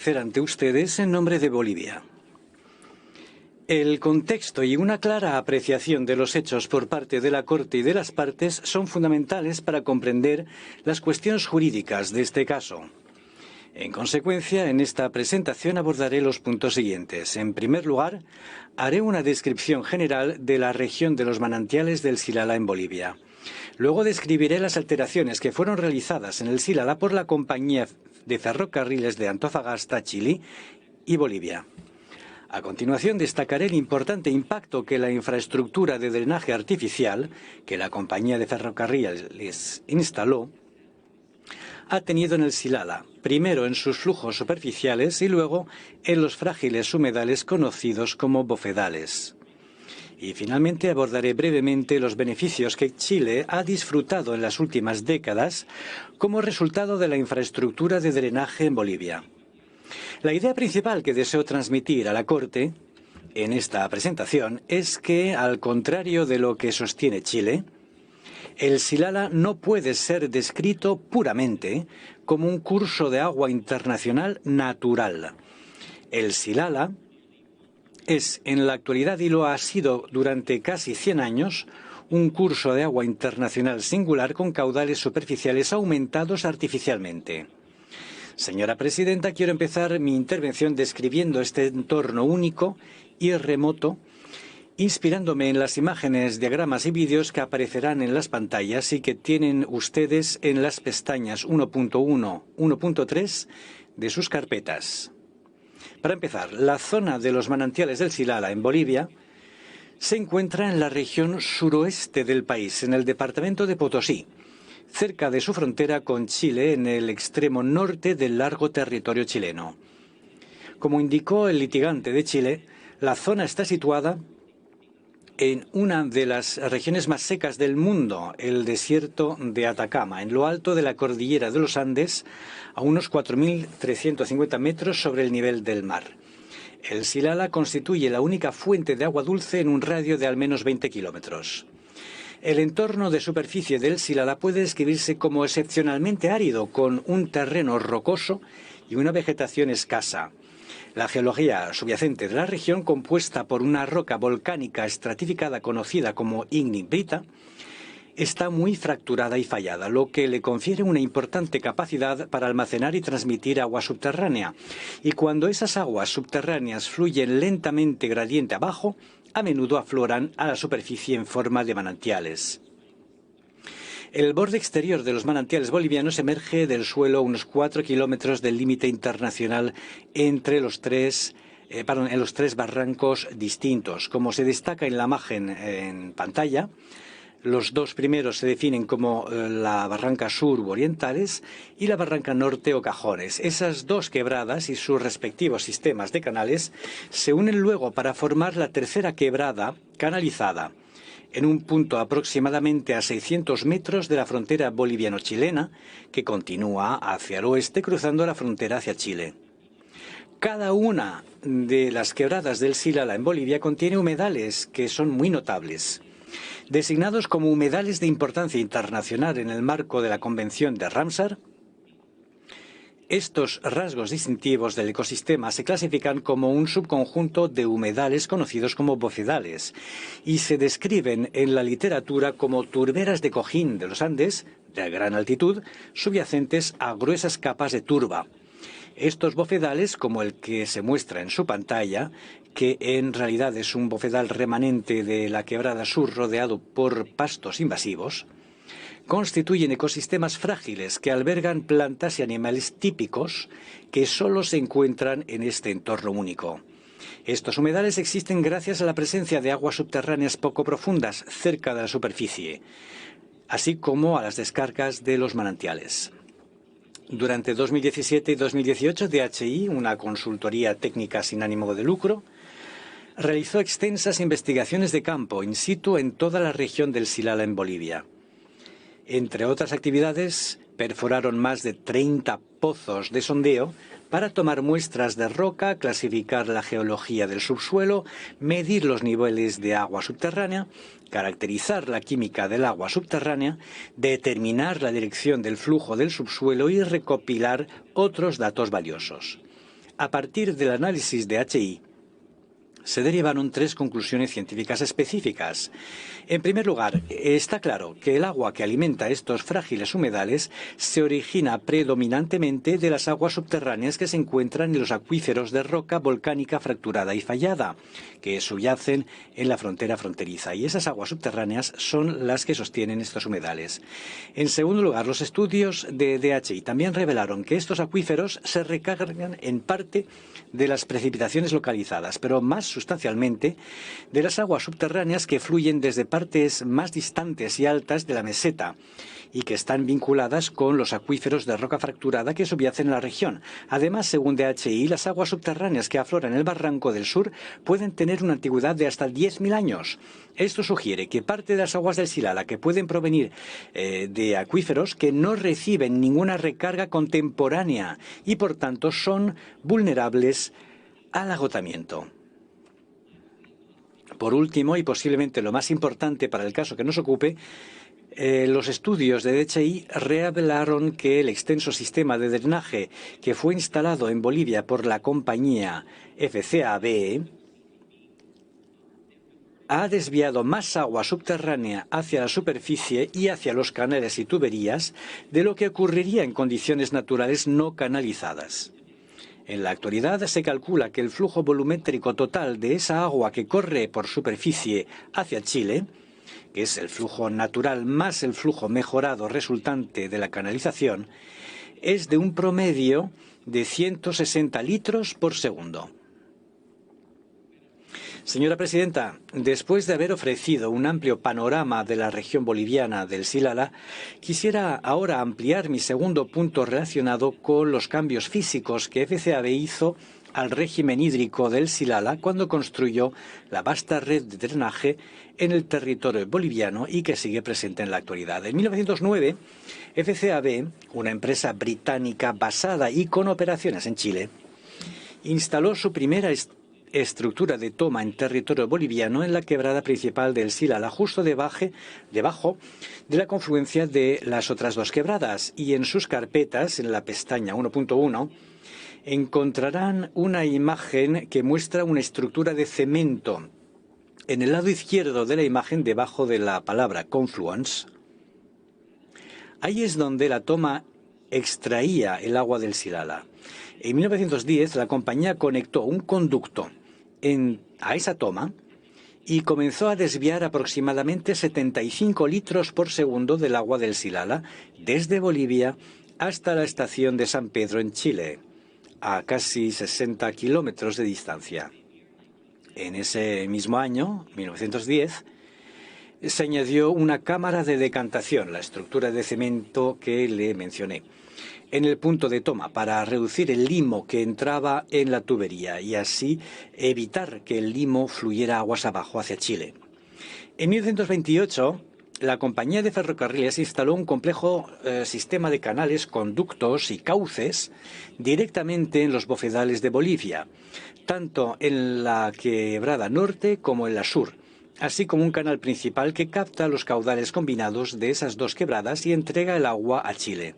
comparecer ante ustedes en nombre de Bolivia. El contexto y una clara apreciación de los hechos por parte de la Corte y de las partes son fundamentales para comprender las cuestiones jurídicas de este caso. En consecuencia, en esta presentación abordaré los puntos siguientes. En primer lugar, haré una descripción general de la región de los manantiales del Silala en Bolivia. Luego describiré las alteraciones que fueron realizadas en el Silala por la Compañía de Ferrocarriles de Antofagasta, Chile y Bolivia. A continuación, destacaré el importante impacto que la infraestructura de drenaje artificial que la Compañía de Ferrocarriles instaló ha tenido en el Silala, primero en sus flujos superficiales y luego en los frágiles humedales conocidos como bofedales. Y finalmente abordaré brevemente los beneficios que Chile ha disfrutado en las últimas décadas como resultado de la infraestructura de drenaje en Bolivia. La idea principal que deseo transmitir a la Corte en esta presentación es que, al contrario de lo que sostiene Chile, el Silala no puede ser descrito puramente como un curso de agua internacional natural. El Silala es en la actualidad, y lo ha sido durante casi 100 años, un curso de agua internacional singular con caudales superficiales aumentados artificialmente. Señora Presidenta, quiero empezar mi intervención describiendo este entorno único y remoto, inspirándome en las imágenes, diagramas y vídeos que aparecerán en las pantallas y que tienen ustedes en las pestañas 1.1, 1.3 de sus carpetas. Para empezar, la zona de los manantiales del Silala en Bolivia se encuentra en la región suroeste del país, en el departamento de Potosí, cerca de su frontera con Chile, en el extremo norte del largo territorio chileno. Como indicó el litigante de Chile, la zona está situada en una de las regiones más secas del mundo, el desierto de Atacama, en lo alto de la cordillera de los Andes, a unos 4.350 metros sobre el nivel del mar. El Silala constituye la única fuente de agua dulce en un radio de al menos 20 kilómetros. El entorno de superficie del Silala puede describirse como excepcionalmente árido, con un terreno rocoso y una vegetación escasa. La geología subyacente de la región, compuesta por una roca volcánica estratificada conocida como ignimbrita, está muy fracturada y fallada, lo que le confiere una importante capacidad para almacenar y transmitir agua subterránea. Y cuando esas aguas subterráneas fluyen lentamente gradiente abajo, a menudo afloran a la superficie en forma de manantiales. El borde exterior de los manantiales bolivianos emerge del suelo a unos 4 kilómetros del límite internacional entre los tres barrancos distintos. Como se destaca en la imagen en pantalla, los dos primeros se definen como la barranca sur u orientales y la barranca norte o cajones. Esas dos quebradas y sus respectivos sistemas de canales se unen luego para formar la tercera quebrada canalizada, en un punto aproximadamente a 600 metros de la frontera boliviano-chilena, que continúa hacia el oeste cruzando la frontera hacia Chile. Cada una de las quebradas del Silala en Bolivia contiene humedales que son muy notables. Designados como humedales de importancia internacional en el marco de la Convención de Ramsar, estos rasgos distintivos del ecosistema se clasifican como un subconjunto de humedales conocidos como bofedales y se describen en la literatura como turberas de cojín de los Andes, de gran altitud, subyacentes a gruesas capas de turba. Estos bofedales, como el que se muestra en su pantalla, que en realidad es un bofedal remanente de la quebrada sur rodeado por pastos invasivos, constituyen ecosistemas frágiles que albergan plantas y animales típicos que solo se encuentran en este entorno único. Estos humedales existen gracias a la presencia de aguas subterráneas poco profundas cerca de la superficie, así como a las descargas de los manantiales. Durante 2017 y 2018, DHI, una consultoría técnica sin ánimo de lucro, realizó extensas investigaciones de campo in situ en toda la región del Silala en Bolivia. Entre otras actividades, perforaron más de 30 pozos de sondeo para tomar muestras de roca, clasificar la geología del subsuelo, medir los niveles de agua subterránea, caracterizar la química del agua subterránea, determinar la dirección del flujo del subsuelo y recopilar otros datos valiosos. A partir del análisis de HI, se derivaron 3 conclusiones científicas específicas. En primer lugar, está claro que el agua que alimenta estos frágiles humedales se origina predominantemente de las aguas subterráneas que se encuentran en los acuíferos de roca volcánica fracturada y fallada, que subyacen en la frontera fronteriza, y esas aguas subterráneas son las que sostienen estos humedales. En segundo lugar, los estudios de DHI también revelaron que estos acuíferos se recargan en parte de las precipitaciones localizadas, pero más sustancialmente de las aguas subterráneas que fluyen desde partes más distantes y altas de la meseta y que están vinculadas con los acuíferos de roca fracturada que subyacen en la región. Además, según DHI, las aguas subterráneas que afloran el Barranco del Sur pueden tener una antigüedad de hasta 10.000 años. Esto sugiere que parte de las aguas del Silala que pueden provenir de acuíferos que no reciben ninguna recarga contemporánea y, por tanto, son vulnerables al agotamiento. Por último, y posiblemente lo más importante para el caso que nos ocupe, los estudios de DHI revelaron que el extenso sistema de drenaje que fue instalado en Bolivia por la compañía FCAB ha desviado más agua subterránea hacia la superficie y hacia los canales y tuberías de lo que ocurriría en condiciones naturales no canalizadas. En la actualidad se calcula que el flujo volumétrico total de esa agua que corre por superficie hacia Chile, que es el flujo natural más el flujo mejorado resultante de la canalización, es de un promedio de 160 litros por segundo. Señora Presidenta, después de haber ofrecido un amplio panorama de la región boliviana del Silala, quisiera ahora ampliar mi segundo punto relacionado con los cambios físicos que FCAB hizo al régimen hídrico del Silala cuando construyó la vasta red de drenaje en el territorio boliviano y que sigue presente en la actualidad. En 1909, FCAB, una empresa británica basada y con operaciones en Chile, instaló su primera estructura de toma en territorio boliviano en la quebrada principal del Silala, justo debajo de la confluencia de las otras 2 quebradas, y en sus carpetas, en la pestaña 1.1, encontrarán una imagen que muestra una estructura de cemento. En el lado izquierdo de la imagen, debajo de la palabra confluence, ahí es donde la toma extraía el agua del Silala. En 1910, la compañía conectó un conducto a esa toma y comenzó a desviar aproximadamente 75 litros por segundo del agua del Silala desde Bolivia hasta la estación de San Pedro en Chile, a casi 60 kilómetros de distancia. En ese mismo año, 1910, se añadió una cámara de decantación, la estructura de cemento que le mencioné, en el punto de toma para reducir el limo que entraba en la tubería y así evitar que el limo fluyera aguas abajo hacia Chile. En 1928, la compañía de ferrocarriles instaló un complejo sistema de canales, conductos y cauces directamente en los bofedales de Bolivia, tanto en la quebrada norte como en la sur, así como un canal principal que capta los caudales combinados de esas 2 quebradas y entrega el agua a Chile.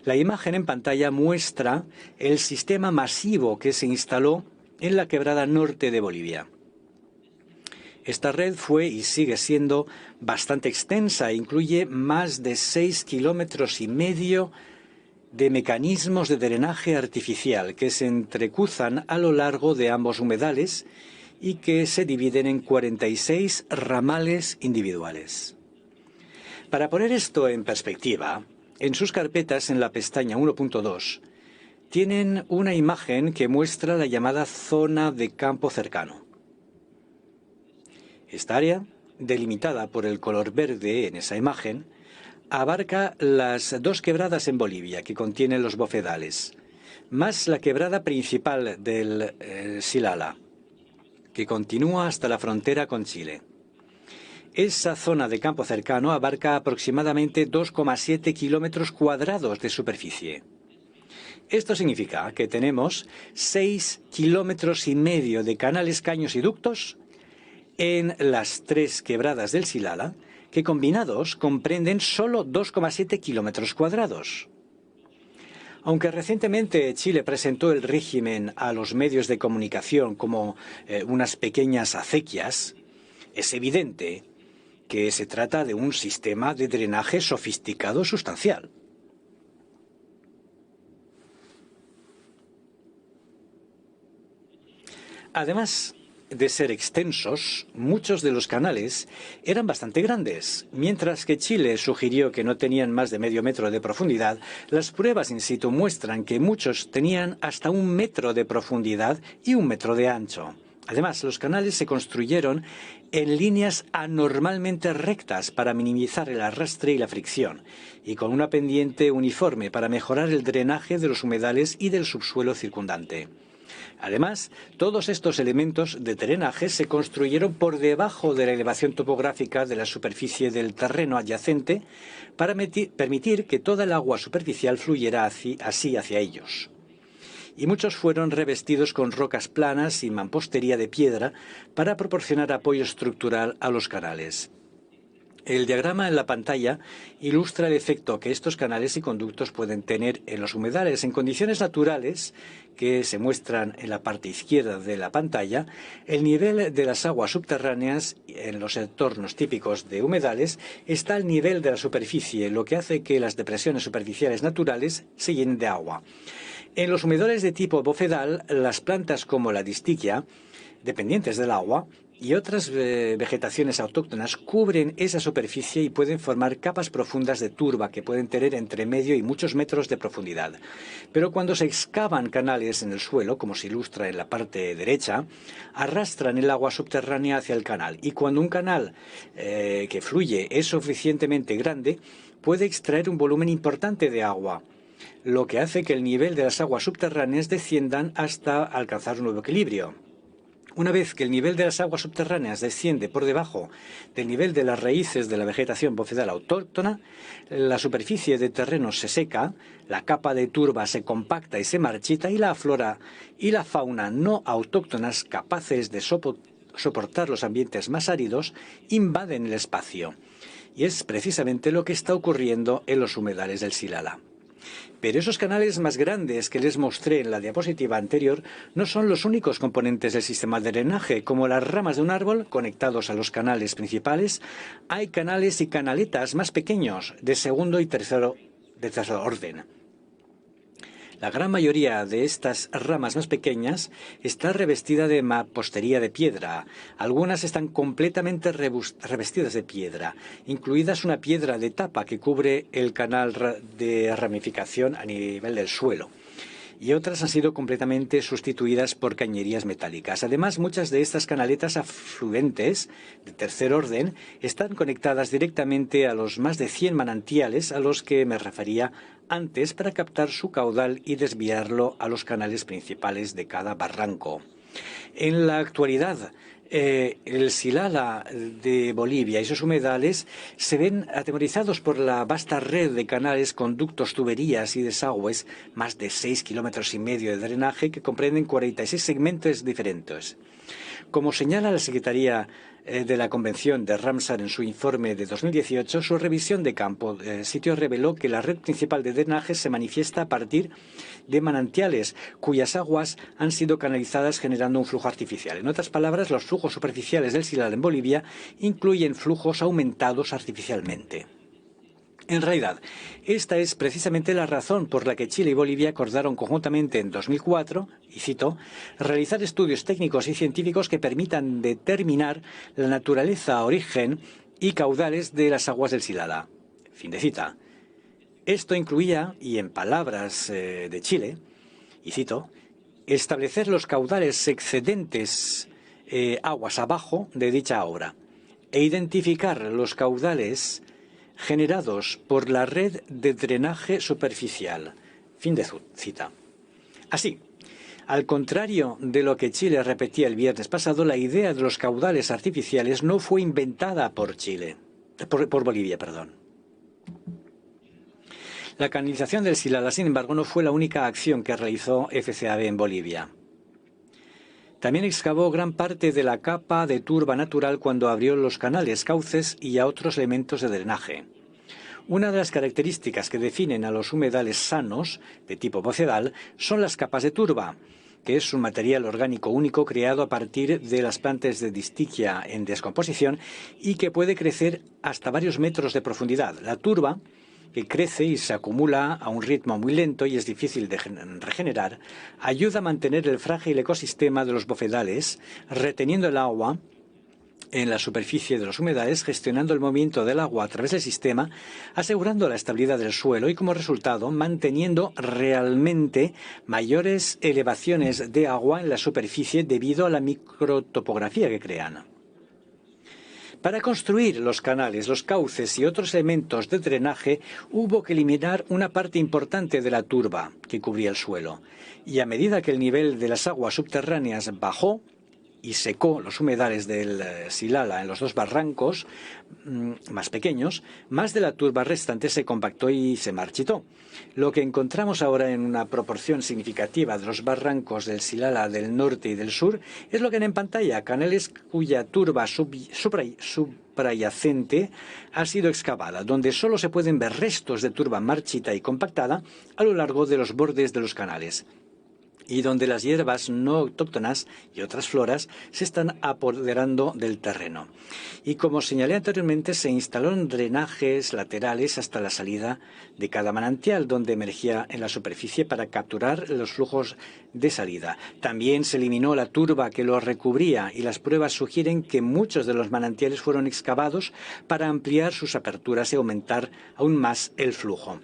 La imagen en pantalla muestra el sistema masivo que se instaló en la quebrada norte de Bolivia. Esta red fue y sigue siendo bastante extensa, incluye más de 6,5 kilómetros de mecanismos de drenaje artificial que se entrecruzan a lo largo de ambos humedales y que se dividen en 46 ramales individuales. Para poner esto en perspectiva, en sus carpetas, en la pestaña 1.2, tienen una imagen que muestra la llamada zona de campo cercano. Esta área, delimitada por el color verde en esa imagen, abarca las 2 quebradas en Bolivia que contienen los bofedales, más la quebrada principal del Silala, que continúa hasta la frontera con Chile. Esa zona de campo cercano abarca aproximadamente 2,7 kilómetros cuadrados de superficie. Esto significa que tenemos 6,5 kilómetros de canales, caños y ductos en las 3 quebradas del Silala, que combinados comprenden solo 2,7 kilómetros cuadrados. Aunque recientemente Chile presentó el régimen a los medios de comunicación como unas pequeñas acequias, es evidente que se trata de un sistema de drenaje sofisticado sustancial. Además de ser extensos, muchos de los canales eran bastante grandes. Mientras que Chile sugirió que no tenían más de medio metro de profundidad, las pruebas in situ muestran que muchos tenían hasta 1 metro de profundidad y 1 metro de ancho. Además, los canales se construyeron en líneas anormalmente rectas para minimizar el arrastre y la fricción, y con una pendiente uniforme para mejorar el drenaje de los humedales y del subsuelo circundante. Además, todos estos elementos de drenaje se construyeron por debajo de la elevación topográfica de la superficie del terreno adyacente para permitir que toda el agua superficial fluyera así hacia ellos. Y muchos fueron revestidos con rocas planas y mampostería de piedra para proporcionar apoyo estructural a los canales. El diagrama en la pantalla ilustra el efecto que estos canales y conductos pueden tener en los humedales. En condiciones naturales, que se muestran en la parte izquierda de la pantalla, el nivel de las aguas subterráneas en los entornos típicos de humedales está al nivel de la superficie, lo que hace que las depresiones superficiales naturales se llenen de agua. En los humedales de tipo bofedal, las plantas como la distiquia, dependientes del agua, y otras vegetaciones autóctonas cubren esa superficie y pueden formar capas profundas de turba que pueden tener entre medio y muchos metros de profundidad. Pero cuando se excavan canales en el suelo, como se ilustra en la parte derecha, arrastran el agua subterránea hacia el canal. Y cuando un canal que fluye es suficientemente grande, puede extraer un volumen importante de agua, lo que hace que el nivel de las aguas subterráneas desciendan hasta alcanzar un nuevo equilibrio. Una vez que el nivel de las aguas subterráneas desciende por debajo del nivel de las raíces de la vegetación bofedal autóctona, la superficie de terreno se seca, la capa de turba se compacta y se marchita y la flora y la fauna no autóctonas capaces de soportar los ambientes más áridos invaden el espacio. Y es precisamente lo que está ocurriendo en los humedales del Silala. Pero esos canales más grandes que les mostré en la diapositiva anterior no son los únicos componentes del sistema de drenaje. Como las ramas de un árbol conectados a los canales principales, hay canales y canaletas más pequeños de segundo y tercer orden. La gran mayoría de estas ramas más pequeñas está revestida de mampostería de piedra. Algunas están completamente revestidas de piedra, incluidas una piedra de tapa que cubre el canal de ramificación a nivel del suelo. Y otras han sido completamente sustituidas por cañerías metálicas. Además, muchas de estas canaletas afluentes de tercer orden están conectadas directamente a los más de 100 manantiales a los que me refería antes para captar su caudal y desviarlo a los canales principales de cada barranco. En la actualidad, el Silala de Bolivia y sus humedales se ven atemorizados por la vasta red de canales, conductos, tuberías y desagües, más de 6,5 kilómetros de drenaje que comprenden 46 segmentos diferentes. Como señala la Secretaría de la Convención de Ramsar en su informe de 2018, su revisión de campo sitio reveló que la red principal de drenaje se manifiesta a partir de manantiales cuyas aguas han sido canalizadas generando un flujo artificial. En otras palabras, los flujos superficiales del Silala en Bolivia incluyen flujos aumentados artificialmente. En realidad, esta es precisamente la razón por la que Chile y Bolivia acordaron conjuntamente en 2004, y cito, realizar estudios técnicos y científicos que permitan determinar la naturaleza, origen y caudales de las aguas del Silala. Fin de cita. Esto incluía, y en palabras de Chile, y cito, establecer los caudales excedentes aguas abajo de dicha obra e identificar los caudales generados por la red de drenaje superficial. Fin de cita. Así, al contrario de lo que Chile repetía el viernes pasado, la idea de los caudales artificiales no fue inventada por Bolivia. La canalización del Silala, sin embargo, no fue la única acción que realizó FCAB en Bolivia. También excavó gran parte de la capa de turba natural cuando abrió los canales, cauces y a otros elementos de drenaje. Una de las características que definen a los humedales sanos, de tipo bofedal, son las capas de turba, que es un material orgánico único creado a partir de las plantas de Distichia en descomposición y que puede crecer hasta varios metros de profundidad. La turba, que crece y se acumula a un ritmo muy lento y es difícil de regenerar, ayuda a mantener el frágil ecosistema de los bofedales, reteniendo el agua en la superficie de los humedales, gestionando el movimiento del agua a través del sistema, asegurando la estabilidad del suelo y, como resultado, manteniendo realmente mayores elevaciones de agua en la superficie debido a la microtopografía que crean. Para construir los canales, los cauces y otros elementos de drenaje, hubo que eliminar una parte importante de la turba que cubría el suelo. Y a medida que el nivel de las aguas subterráneas bajó y secó los humedales del Silala en los dos barrancos más pequeños, más de la turba restante se compactó y se marchitó. Lo que encontramos ahora en una proporción significativa de los barrancos del Silala del norte y del sur es lo que ven en pantalla, canales cuya turba suprayacente ha sido excavada, donde solo se pueden ver restos de turba marchita y compactada a lo largo de los bordes de los canales, y donde las hierbas no autóctonas y otras floras se están apoderando del terreno. Y como señalé anteriormente, se instalaron drenajes laterales hasta la salida de cada manantial, donde emergía en la superficie para capturar los flujos de salida. También se eliminó la turba que lo recubría y las pruebas sugieren que muchos de los manantiales fueron excavados para ampliar sus aperturas y aumentar aún más el flujo.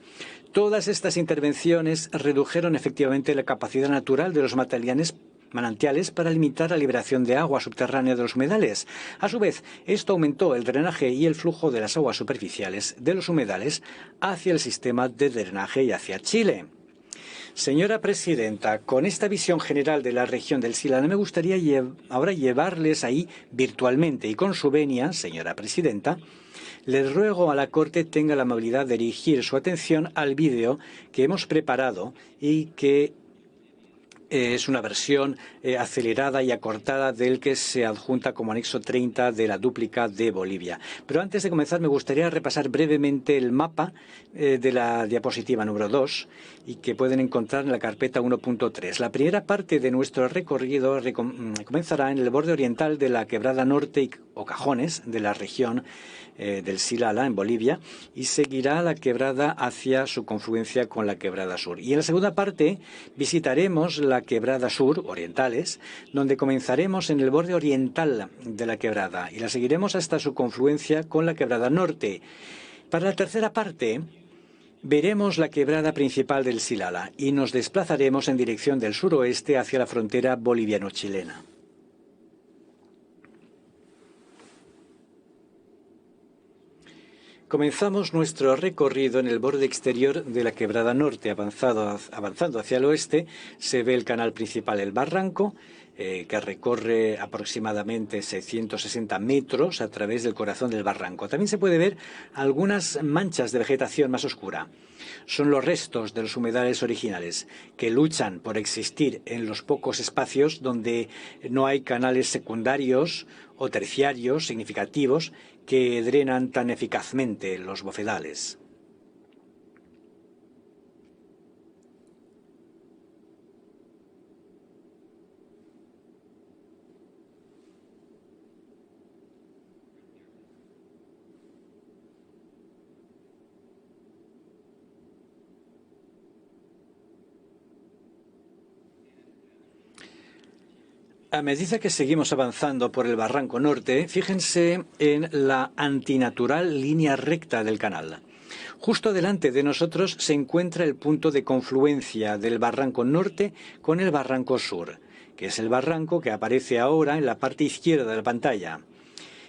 Todas estas intervenciones redujeron efectivamente la capacidad natural de los manantiales para limitar la liberación de agua subterránea de los humedales. A su vez, esto aumentó el drenaje y el flujo de las aguas superficiales de los humedales hacia el sistema de drenaje y hacia Chile. Señora Presidenta, con esta visión general de la región del Silala, me gustaría ahora llevarles ahí virtualmente y con su venia, señora Presidenta, les ruego a la Corte tenga la amabilidad de dirigir su atención al vídeo que hemos preparado y que es una versión acelerada y acortada del que se adjunta como anexo 30 de la dúplica de Bolivia. Pero antes de comenzar me gustaría repasar brevemente el mapa de la diapositiva número 2 y que pueden encontrar en la carpeta 1.3. La primera parte de nuestro recorrido comenzará en el borde oriental de la quebrada norte o Cajones de la región del Silala, en Bolivia, y seguirá la quebrada hacia su confluencia con la quebrada sur. Y en la segunda parte visitaremos la quebrada sur, orientales, donde comenzaremos en el borde oriental de la quebrada y la seguiremos hasta su confluencia con la quebrada norte. Para la tercera parte veremos la quebrada principal del Silala y nos desplazaremos en dirección del suroeste hacia la frontera boliviano-chilena. Comenzamos nuestro recorrido en el borde exterior de la quebrada norte. Avanzando hacia el oeste se ve el canal principal El Barranco, que recorre aproximadamente 660 metros a través del corazón del barranco. También se puede ver algunas manchas de vegetación más oscura. Son los restos de los humedales originales, que luchan por existir en los pocos espacios donde no hay canales secundarios o terciarios significativos que drenan tan eficazmente los bofedales. A medida que seguimos avanzando por el barranco norte, fíjense en la antinatural línea recta del canal. Justo delante de nosotros se encuentra el punto de confluencia del barranco norte con el barranco sur, que es el barranco que aparece ahora en la parte izquierda de la pantalla.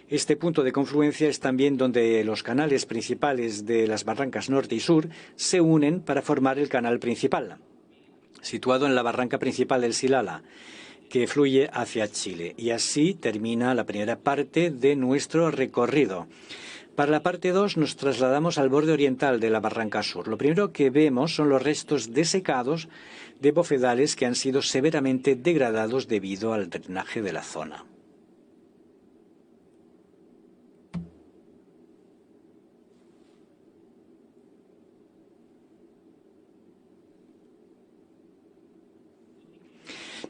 Este punto de confluencia es también donde los canales principales de las barrancas norte y sur se unen para formar el canal principal, situado en la barranca principal del Silala, que fluye hacia Chile. Y así termina la primera parte de nuestro recorrido. Para la parte 2 nos trasladamos al borde oriental de la barranca sur. Lo primero que vemos son los restos desecados de bofedales que han sido severamente degradados debido al drenaje de la zona.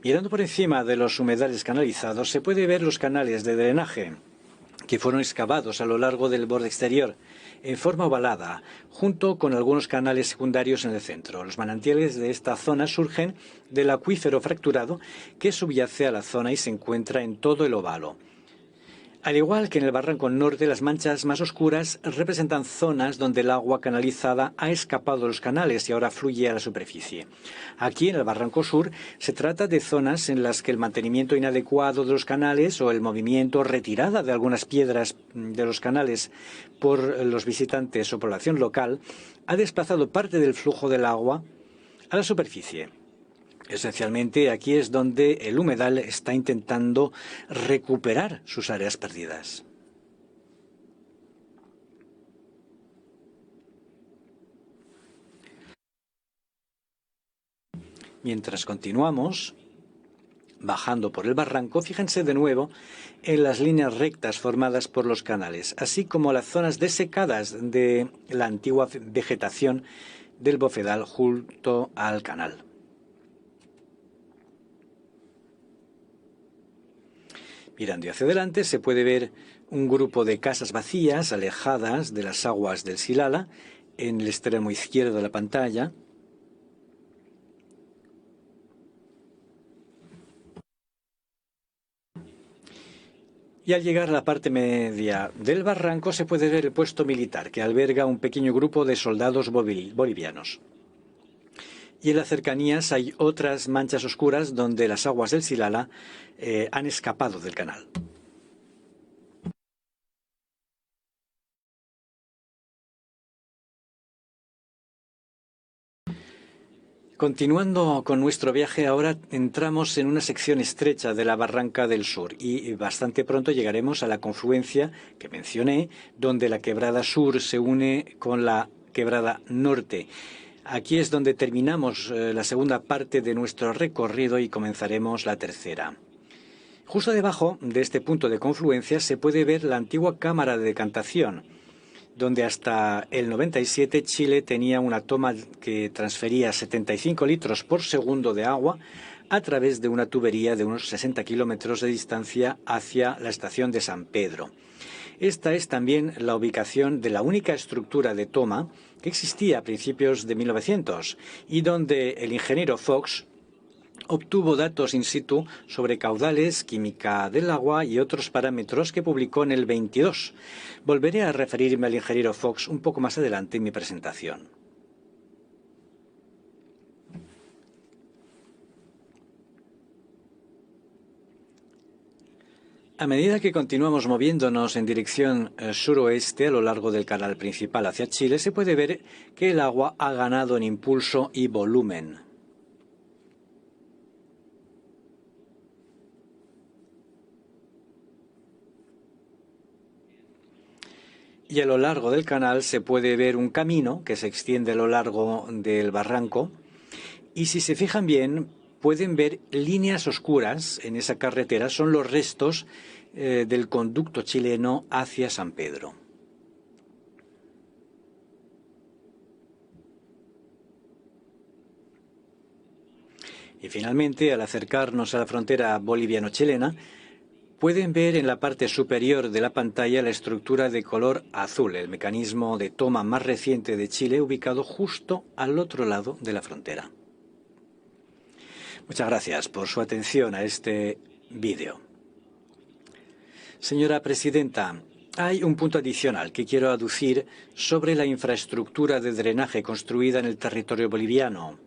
Mirando por encima de los humedales canalizados se puede ver los canales de drenaje que fueron excavados a lo largo del borde exterior en forma ovalada, junto con algunos canales secundarios en el centro. Los manantiales de esta zona surgen del acuífero fracturado que subyace a la zona y se encuentra en todo el óvalo. Al igual que en el barranco norte, las manchas más oscuras representan zonas donde el agua canalizada ha escapado de los canales y ahora fluye a la superficie. Aquí, en el barranco sur, se trata de zonas en las que el mantenimiento inadecuado de los canales o el movimiento o retirada de algunas piedras de los canales por los visitantes o población local ha desplazado parte del flujo del agua a la superficie. Esencialmente, aquí es donde el humedal está intentando recuperar sus áreas perdidas. Mientras continuamos bajando por el barranco, fíjense de nuevo en las líneas rectas formadas por los canales, así como las zonas desecadas de la antigua vegetación del bofedal junto al canal. Mirando hacia adelante se puede ver un grupo de casas vacías, alejadas de las aguas del Silala, en el extremo izquierdo de la pantalla. Y al llegar a la parte media del barranco se puede ver el puesto militar, que alberga un pequeño grupo de soldados bolivianos. Y en las cercanías hay otras manchas oscuras donde las aguas del Silala han escapado del canal. Continuando con nuestro viaje, ahora entramos en una sección estrecha de la Barranca del Sur y bastante pronto llegaremos a la confluencia que mencioné, donde la quebrada sur se une con la quebrada norte. Aquí es donde terminamos la segunda parte de nuestro recorrido y comenzaremos la tercera. Justo debajo de este punto de confluencia se puede ver la antigua cámara de decantación, donde hasta el 97 Chile tenía una toma que transfería 75 litros por segundo de agua a través de una tubería de unos 60 kilómetros de distancia hacia la estación de San Pedro. Esta es también la ubicación de la única estructura de toma que existía a principios de 1900 y donde el ingeniero Fox obtuvo datos in situ sobre caudales, química del agua y otros parámetros que publicó en el 22. Volveré a referirme al ingeniero Fox un poco más adelante en mi presentación. A medida que continuamos moviéndonos en dirección suroeste a lo largo del canal principal hacia Chile, se puede ver que el agua ha ganado en impulso y volumen. Y a lo largo del canal se puede ver un camino que se extiende a lo largo del barranco. Y si se fijan bien, pueden ver líneas oscuras en esa carretera. Son los restos del conducto chileno hacia San Pedro. Y finalmente, al acercarnos a la frontera boliviano-chilena, pueden ver en la parte superior de la pantalla la estructura de color azul, el mecanismo de toma más reciente de Chile, ubicado justo al otro lado de la frontera. Muchas gracias por su atención a este vídeo. Señora Presidenta, hay un punto adicional que quiero aducir sobre la infraestructura de drenaje construida en el territorio boliviano,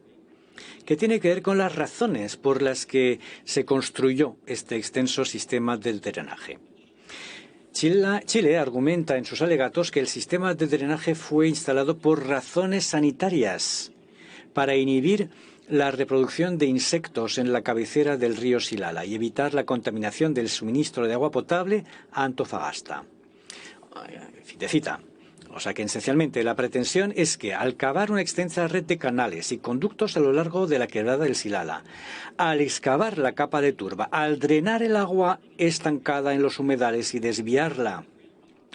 que tiene que ver con las razones por las que se construyó este extenso sistema de drenaje. Chile argumenta en sus alegatos que el sistema de drenaje fue instalado por razones sanitarias para inhibir la reproducción de insectos en la cabecera del río Silala y evitar la contaminación del suministro de agua potable a Antofagasta. Fin de cita. O sea que esencialmente la pretensión es que al cavar una extensa red de canales y conductos a lo largo de la quebrada del Silala, al excavar la capa de turba, al drenar el agua estancada en los humedales y desviarla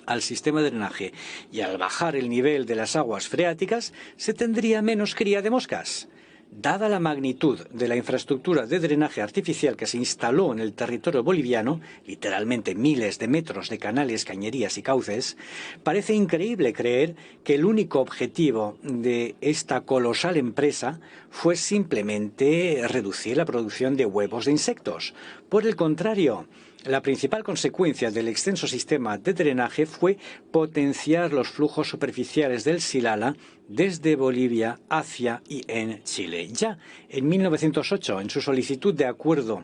al sistema de drenaje y al bajar el nivel de las aguas freáticas, se tendría menos cría de moscas. Dada la magnitud de la infraestructura de drenaje artificial que se instaló en el territorio boliviano, literalmente miles de metros de canales, cañerías y cauces, parece increíble creer que el único objetivo de esta colosal empresa fue simplemente reducir la producción de huevos de insectos. Por el contrario, la principal consecuencia del extenso sistema de drenaje fue potenciar los flujos superficiales del Silala desde Bolivia hacia y en Chile. Ya en 1908, en su solicitud de acuerdo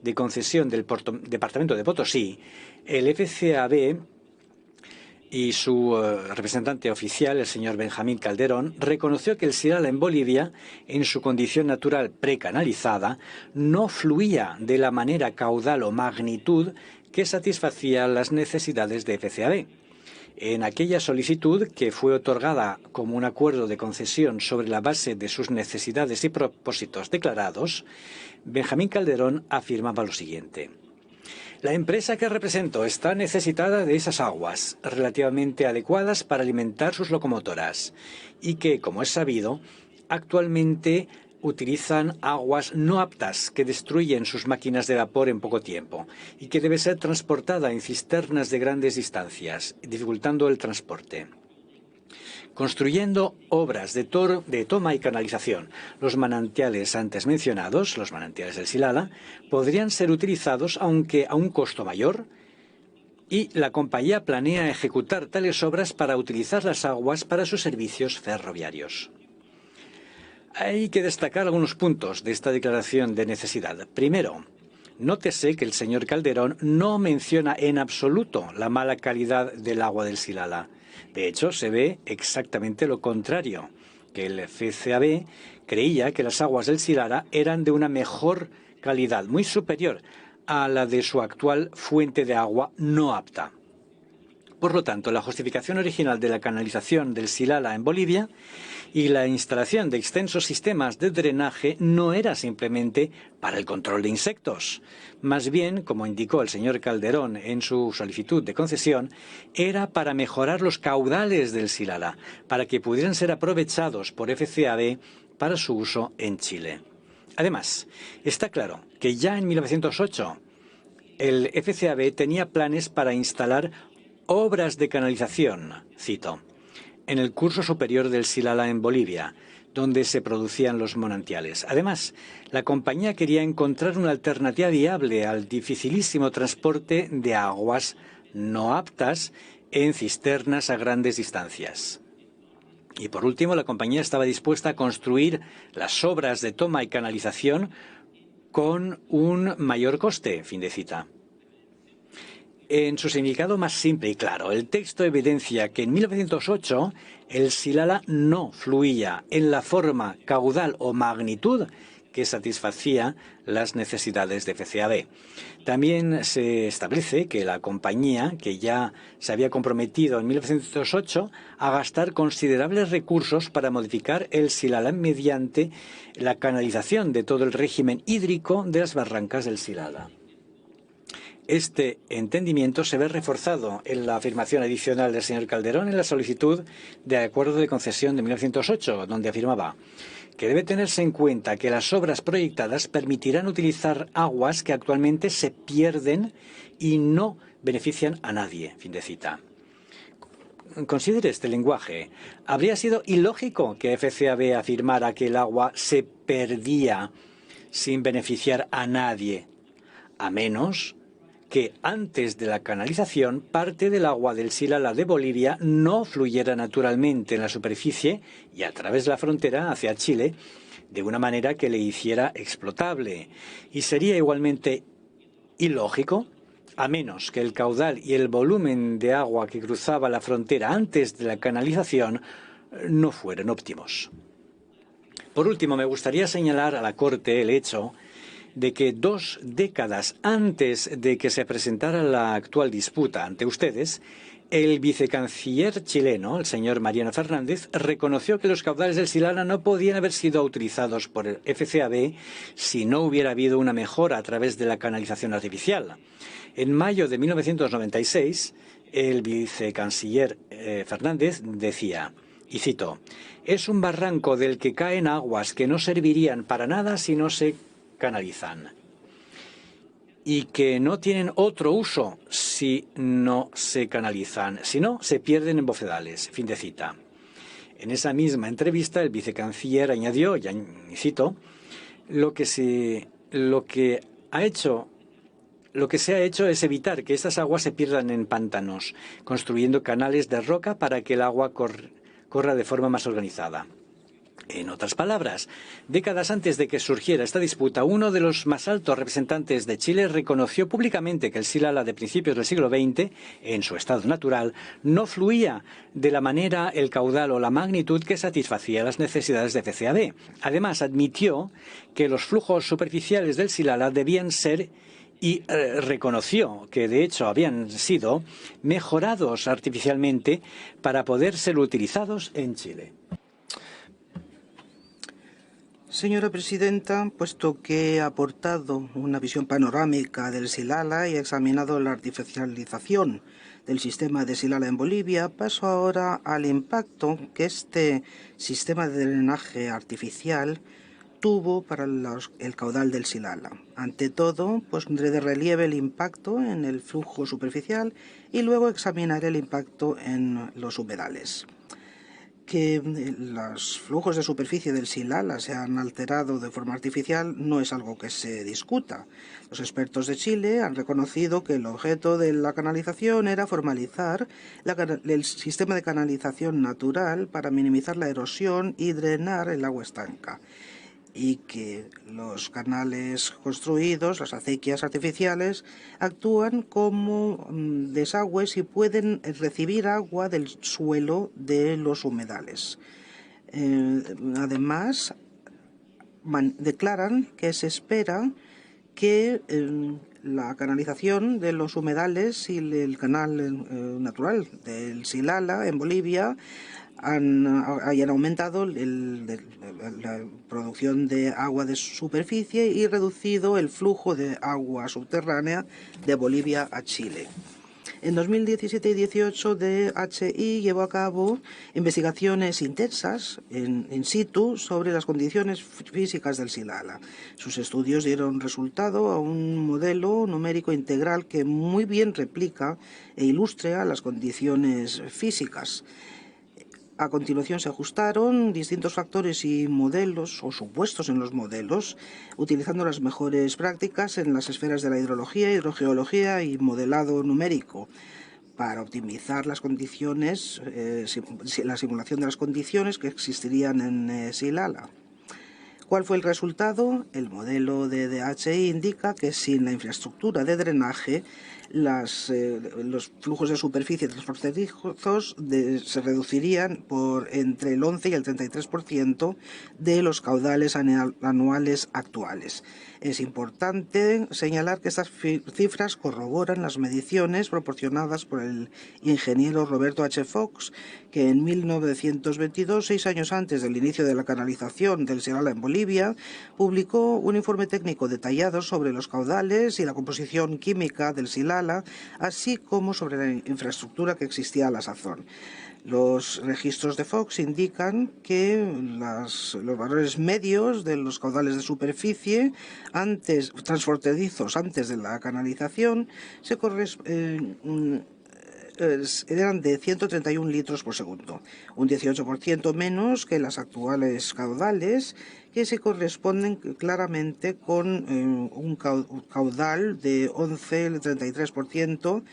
de concesión del departamento de Potosí, el FCAB y su representante oficial, el señor Benjamín Calderón, reconoció que el Silala en Bolivia, en su condición natural precanalizada, no fluía de la manera caudal o magnitud que satisfacía las necesidades de FCAB. En aquella solicitud, que fue otorgada como un acuerdo de concesión sobre la base de sus necesidades y propósitos declarados, Benjamín Calderón afirmaba lo siguiente: la empresa que represento está necesitada de esas aguas relativamente adecuadas para alimentar sus locomotoras y que, como es sabido, actualmente utilizan aguas no aptas que destruyen sus máquinas de vapor en poco tiempo y que debe ser transportada en cisternas de grandes distancias, dificultando el transporte. Construyendo obras de toma y canalización, los manantiales antes mencionados, los manantiales del Silala, podrían ser utilizados aunque a un costo mayor, y la compañía planea ejecutar tales obras para utilizar las aguas para sus servicios ferroviarios. Hay que destacar algunos puntos de esta declaración de necesidad. Primero, nótese que el señor Calderón no menciona en absoluto la mala calidad del agua del Silala. De hecho, se ve exactamente lo contrario, que el FCAB creía que las aguas del Silala eran de una mejor calidad, muy superior a la de su actual fuente de agua no apta. Por lo tanto, la justificación original de la canalización del Silala en Bolivia y la instalación de extensos sistemas de drenaje no era simplemente para el control de insectos. Más bien, como indicó el señor Calderón en su solicitud de concesión, era para mejorar los caudales del Silala, para que pudieran ser aprovechados por FCAB para su uso en Chile. Además, está claro que ya en 1908 el FCAB tenía planes para instalar obras de canalización, cito, en el curso superior del Silala en Bolivia, donde se producían los manantiales. Además, la compañía quería encontrar una alternativa viable al dificilísimo transporte de aguas no aptas en cisternas a grandes distancias. Y por último, la compañía estaba dispuesta a construir las obras de toma y canalización con un mayor coste, fin de cita. En su significado más simple y claro, el texto evidencia que en 1908 el Silala no fluía en la forma caudal o magnitud que satisfacía las necesidades de FCAB. También se establece que la compañía, que ya se había comprometido en 1908 a gastar considerables recursos para modificar el Silala mediante la canalización de todo el régimen hídrico de las barrancas del Silala. Este entendimiento se ve reforzado en la afirmación adicional del señor Calderón en la solicitud de acuerdo de concesión de 1908, donde afirmaba que debe tenerse en cuenta que las obras proyectadas permitirán utilizar aguas que actualmente se pierden y no benefician a nadie. Fin de cita. Considere este lenguaje. Habría sido ilógico que FCAB afirmara que el agua se perdía sin beneficiar a nadie, a menos que antes de la canalización parte del agua del Silala de Bolivia no fluyera naturalmente en la superficie y a través de la frontera hacia Chile de una manera que le hiciera explotable. Y sería igualmente ilógico, a menos que el caudal y el volumen de agua que cruzaba la frontera antes de la canalización no fueran óptimos. Por último, me gustaría señalar a la Corte el hecho de que 2 décadas antes de que se presentara la actual disputa ante ustedes, el vicecanciller chileno, el señor Mariano Fernández, reconoció que los caudales del Silala no podían haber sido utilizados por el FCAB si no hubiera habido una mejora a través de la canalización artificial. En mayo de 1996, el vicecanciller Fernández decía, y cito, «es un barranco del que caen aguas que no servirían para nada si no se canalizan y que no tienen otro uso si no se canalizan, si no, se pierden en bofedales». Fin de cita. En esa misma entrevista, el vicecanciller añadió, y cito, lo que se ha hecho es evitar que estas aguas se pierdan en pantanos, construyendo canales de roca para que el agua corra de forma más organizada. En otras palabras, décadas antes de que surgiera esta disputa, uno de los más altos representantes de Chile reconoció públicamente que el Silala de principios del siglo XX, en su estado natural, no fluía de la manera, el caudal o la magnitud que satisfacía las necesidades de FCAD. Además, admitió que los flujos superficiales del Silala debían ser y reconoció que, de hecho, habían sido mejorados artificialmente para poder ser utilizados en Chile. Señora presidenta, puesto que he aportado una visión panorámica del Silala y he examinado la artificialización del sistema de Silala en Bolivia, paso ahora al impacto que este sistema de drenaje artificial tuvo para el caudal del Silala. Ante todo, pondré de relieve el impacto en el flujo superficial y luego examinaré el impacto en los humedales. Que los flujos de superficie del Silala se han alterado de forma artificial no es algo que se discuta. Los expertos de Chile han reconocido que el objeto de la canalización era formalizar el sistema de canalización natural para minimizar la erosión y drenar el agua estanca, y que los canales construidos, las acequias artificiales, actúan como desagües y pueden recibir agua del suelo de los humedales. Además, declaran que se espera que la canalización de los humedales y el canal natural del Silala en Bolivia hayan aumentado la producción de agua de superficie y reducido el flujo de agua subterránea de Bolivia a Chile. En 2017 y 2018, DHI llevó a cabo investigaciones intensas in situ sobre las condiciones físicas del Silala. Sus estudios dieron resultado a un modelo numérico integral que muy bien replica e ilustra las condiciones físicas. A continuación se ajustaron distintos factores y modelos o supuestos en los modelos, utilizando las mejores prácticas en las esferas de la hidrología, hidrogeología y modelado numérico para optimizar las condiciones, la simulación de las condiciones que existirían en Silala. ¿Cuál fue el resultado? El modelo de DHI indica que sin la infraestructura de drenaje, los flujos de superficie transfronterizos se reducirían por entre el 11 y el 33% de los caudales anuales actuales. Es importante señalar que estas cifras corroboran las mediciones proporcionadas por el ingeniero Roberto H. Fox, que en 1922, 6 años antes del inicio de la canalización del Silala en Bolivia, publicó un informe técnico detallado sobre los caudales y la composición química del Silala, así como sobre la infraestructura que existía a la sazón. Los registros de Fox indican que los valores medios de los caudales de superficie transfronterizos antes de la canalización eran de 131 litros por segundo, un 18% menos que las actuales caudales, que se corresponden claramente con un caudal de 11,33%,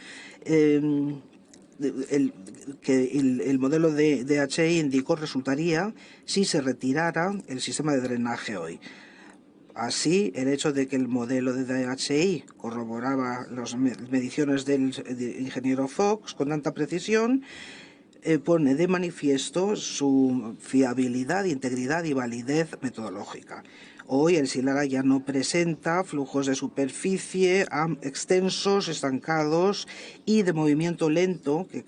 que el modelo de DHI indicó resultaría si se retirara el sistema de drenaje hoy. Así, el hecho de que el modelo de DHI corroboraba las mediciones del ingeniero Fox con tanta precisión pone de manifiesto su fiabilidad, integridad y validez metodológica. Hoy el Silala ya no presenta flujos de superficie extensos, estancados y de movimiento lento que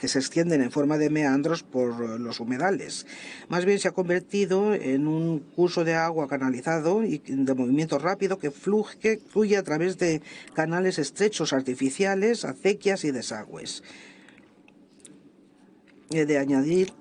se extienden en forma de meandros por los humedales. Más bien se ha convertido en un curso de agua canalizado y de movimiento rápido que fluye a través de canales estrechos artificiales, acequias y desagües. He de añadir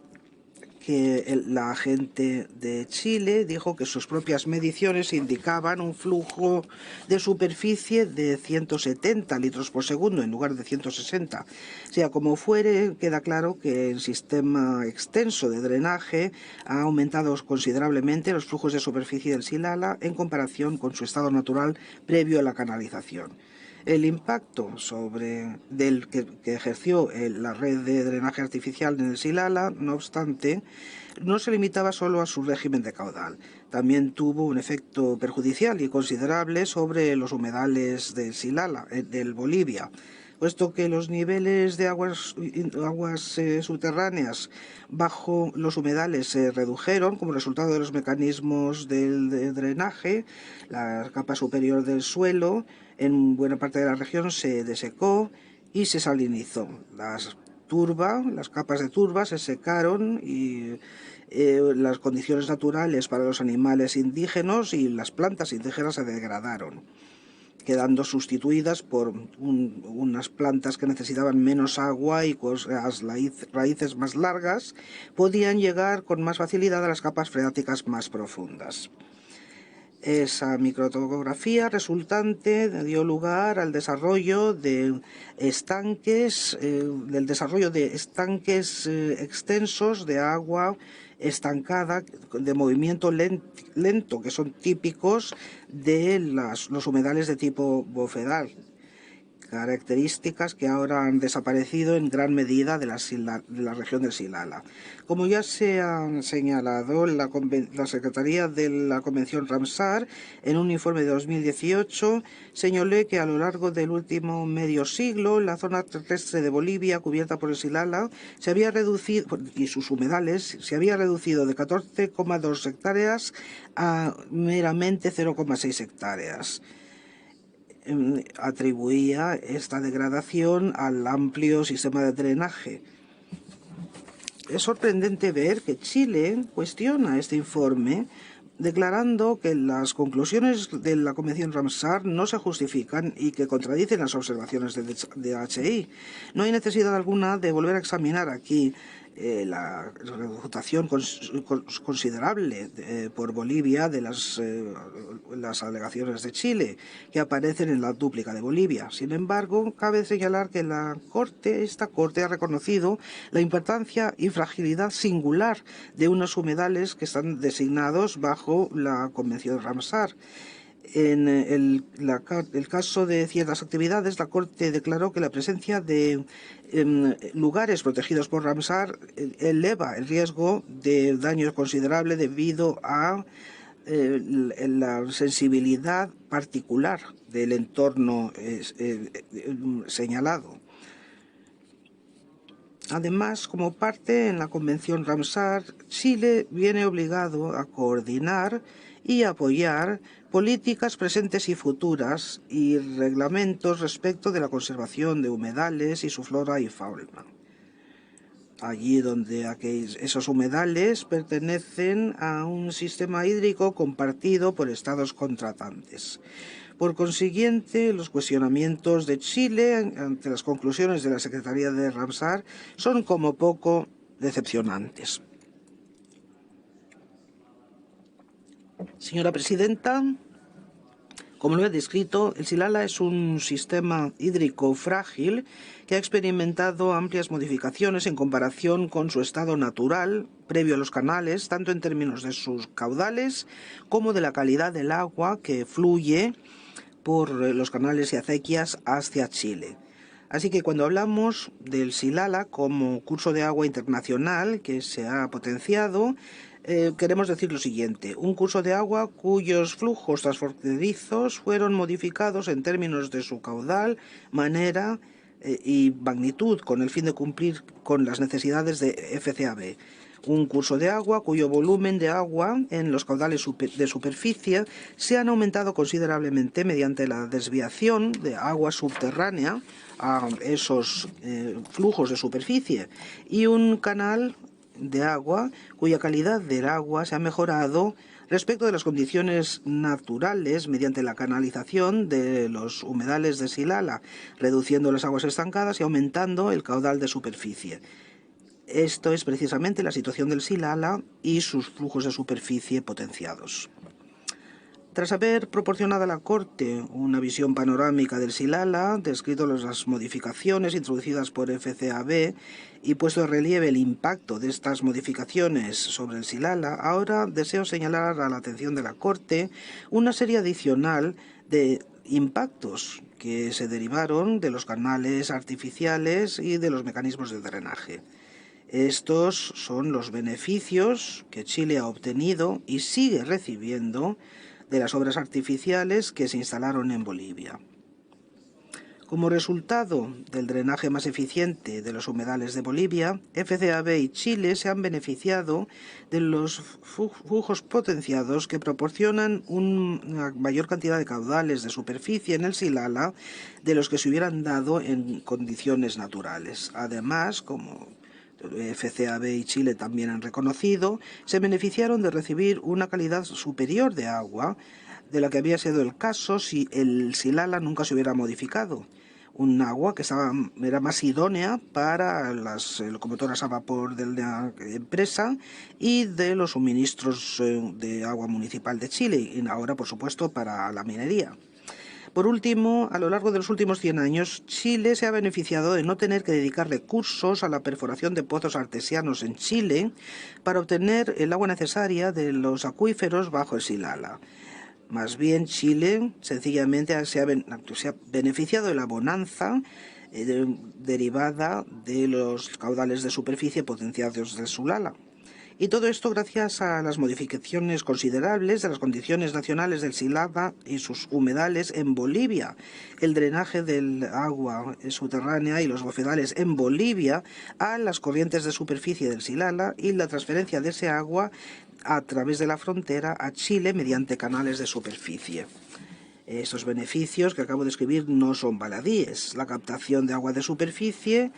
que la agente de Chile dijo que sus propias mediciones indicaban un flujo de superficie de 170 litros por segundo en lugar de 160. Sea como fuere, queda claro que el sistema extenso de drenaje ha aumentado considerablemente los flujos de superficie del Silala en comparación con su estado natural previo a la canalización. El impacto que ejerció la red de drenaje artificial en el Silala, no obstante, no se limitaba solo a su régimen de caudal. También tuvo un efecto perjudicial y considerable sobre los humedales del Silala, del Bolivia, puesto que los niveles de aguas subterráneas bajo los humedales se redujeron como resultado de los mecanismos de drenaje. La capa superior del suelo en buena parte de la región se desecó y se salinizó. Las capas de turba se secaron y las condiciones naturales para los animales indígenas y las plantas indígenas se degradaron, quedando sustituidas por unas plantas que necesitaban menos agua y con las raíces más largas podían llegar con más facilidad a las capas freáticas más profundas. Esa microtopografía resultante dio lugar al desarrollo de estanques, extensos de agua estancada de movimiento lento, que son típicos de los humedales de tipo bofedal, características que ahora han desaparecido en gran medida de la región del Silala. Como ya se ha señalado, la Secretaría de la Convención Ramsar, en un informe de 2018, señaló que a lo largo del último medio siglo, la zona terrestre de Bolivia cubierta por el Silala se había reducido, y sus humedales, se había reducido de 14,2 hectáreas a meramente 0,6 hectáreas. Atribuía esta degradación al amplio sistema de drenaje. Es sorprendente ver que Chile cuestiona este informe, declarando que las conclusiones de la Convención Ramsar no se justifican y que contradicen las observaciones de HI. No hay necesidad alguna de volver a examinar aquí la reputación considerable por Bolivia de las alegaciones de Chile que aparecen en la dúplica de Bolivia. Sin embargo, cabe señalar que esta Corte ha reconocido la importancia y fragilidad singular de unos humedales que están designados bajo la Convención Ramsar. En el caso de ciertas actividades, la Corte declaró que la presencia de lugares protegidos por Ramsar eleva el riesgo de daño considerable debido a la sensibilidad particular del entorno señalado. Además, como parte en la Convención Ramsar, Chile viene obligado a coordinar y apoyar políticas presentes y futuras y reglamentos respecto de la conservación de humedales y su flora y fauna. Allí donde esos humedales pertenecen a un sistema hídrico compartido por estados contratantes. Por consiguiente, los cuestionamientos de Chile ante las conclusiones de la Secretaría de Ramsar son como poco decepcionantes. Señora Presidenta, como lo he descrito, el Silala es un sistema hídrico frágil que ha experimentado amplias modificaciones en comparación con su estado natural previo a los canales, tanto en términos de sus caudales como de la calidad del agua que fluye por los canales y acequias hacia Chile. Así que cuando hablamos del Silala como curso de agua internacional que se ha potenciado, queremos decir lo siguiente: un curso de agua cuyos flujos transfronterizos fueron modificados en términos de su caudal, manera y magnitud con el fin de cumplir con las necesidades de FCAB. Un curso de agua cuyo volumen de agua en los caudales de superficie se han aumentado considerablemente mediante la desviación de agua subterránea a esos flujos de superficie, y un canal de agua cuya calidad del agua se ha mejorado respecto de las condiciones naturales mediante la canalización de los humedales de Silala, reduciendo las aguas estancadas y aumentando el caudal de superficie. Esto es precisamente la situación del Silala y sus flujos de superficie potenciados. Tras haber proporcionado a la Corte una visión panorámica del Silala, descrito las modificaciones introducidas por FCAB y puesto de relieve el impacto de estas modificaciones sobre el Silala, ahora deseo señalar a la atención de la Corte una serie adicional de impactos que se derivaron de los canales artificiales y de los mecanismos de drenaje. Estos son los beneficios que Chile ha obtenido y sigue recibiendo de las obras artificiales que se instalaron en Bolivia. Como resultado del drenaje más eficiente de los humedales de Bolivia, FCAB y Chile se han beneficiado de los flujos potenciados que proporcionan una mayor cantidad de caudales de superficie en el Silala de los que se hubieran dado en condiciones naturales. Además, como FCAB y Chile también han reconocido, se beneficiaron de recibir una calidad superior de agua de la que había sido el caso si el Silala nunca se hubiera modificado. Un agua que era más idónea para las locomotoras a vapor de la empresa y de los suministros de agua municipal de Chile, y ahora, por supuesto, para la minería. Por último, a lo largo de los últimos 100 años, Chile se ha beneficiado de no tener que dedicar recursos a la perforación de pozos artesianos en Chile para obtener el agua necesaria de los acuíferos bajo el Silala. Más bien, Chile sencillamente se ha beneficiado de la bonanza derivada de los caudales de superficie potenciados del Silala. Y todo esto gracias a las modificaciones considerables de las condiciones nacionales del Silala y sus humedales en Bolivia, el drenaje del agua subterránea y los bofedales en Bolivia a las corrientes de superficie del Silala y la transferencia de ese agua a través de la frontera a Chile mediante canales de superficie. Estos beneficios que acabo de escribir no son baladíes. La captación de agua de superficie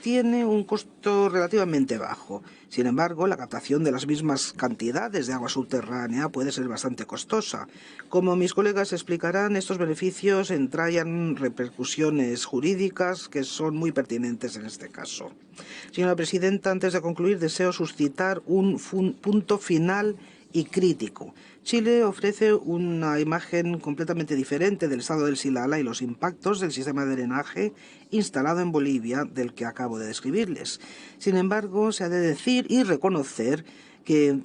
tiene un costo relativamente bajo. Sin embargo, la captación de las mismas cantidades de agua subterránea puede ser bastante costosa. Como mis colegas explicarán, estos beneficios entrañan repercusiones jurídicas que son muy pertinentes en este caso. Señora Presidenta, antes de concluir, deseo suscitar un punto final y crítico. Chile ofrece una imagen completamente diferente del estado del Silala y los impactos del sistema de drenaje instalado en Bolivia del que acabo de describirles. Sin embargo, se ha de decir y reconocer que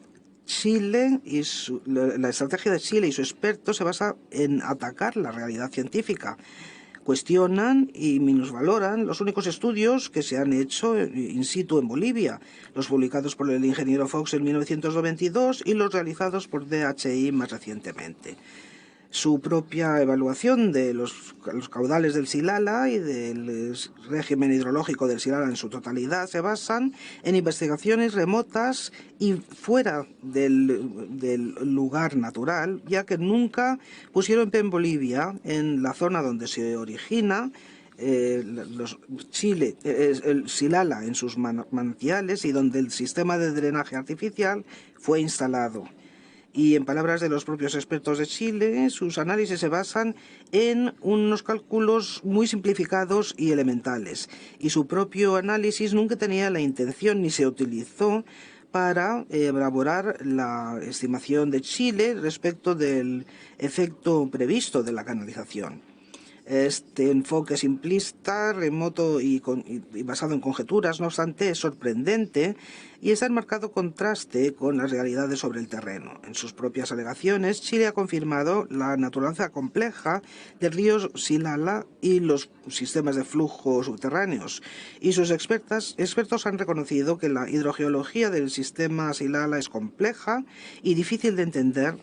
la estrategia de Chile y su experto se basa en atacar la realidad científica. Cuestionan y minusvaloran los únicos estudios que se han hecho in situ en Bolivia, los publicados por el ingeniero Fox en 1992 y los realizados por DHI más recientemente. Su propia evaluación de los caudales del Silala y del régimen hidrológico del Silala en su totalidad se basan en investigaciones remotas y fuera del lugar natural, ya que nunca pusieron pie en Bolivia, en la zona donde se origina el Silala en sus manantiales y donde el sistema de drenaje artificial fue instalado. Y en palabras de los propios expertos de Chile, sus análisis se basan en unos cálculos muy simplificados y elementales. Y su propio análisis nunca tenía la intención ni se utilizó para elaborar la estimación de Chile respecto del efecto previsto de la canalización. Este enfoque simplista, remoto y basado en conjeturas, no obstante, es sorprendente y está en marcado contraste con las realidades sobre el terreno. En sus propias alegaciones, Chile ha confirmado la naturaleza compleja del río Silala y los sistemas de flujo subterráneos, y sus expertos han reconocido que la hidrogeología del sistema Silala es compleja y difícil de entender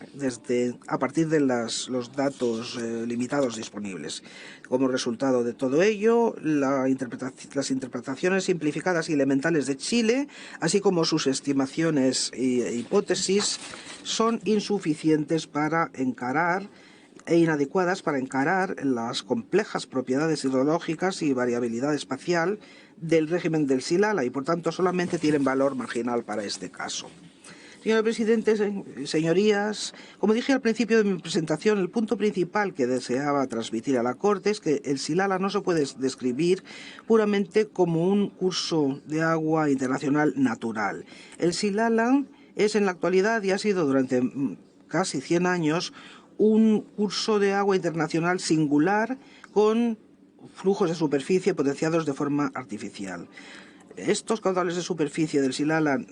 a partir de los datos limitados disponibles. Como resultado de todo ello, las interpretaciones simplificadas y elementales de Chile, así como sus estimaciones e hipótesis, son insuficientes para encarar e inadecuadas para encarar las complejas propiedades hidrológicas y variabilidad espacial del régimen del Silala y, por tanto, solamente tienen valor marginal para este caso. Señora Presidenta, señorías, como dije al principio de mi presentación, el punto principal que deseaba transmitir a la Corte es que el Silala no se puede describir puramente como un curso de agua internacional natural. El Silala es en la actualidad y ha sido durante casi 100 años un curso de agua internacional singular con flujos de superficie potenciados de forma artificial. Estos caudales de superficie del Silala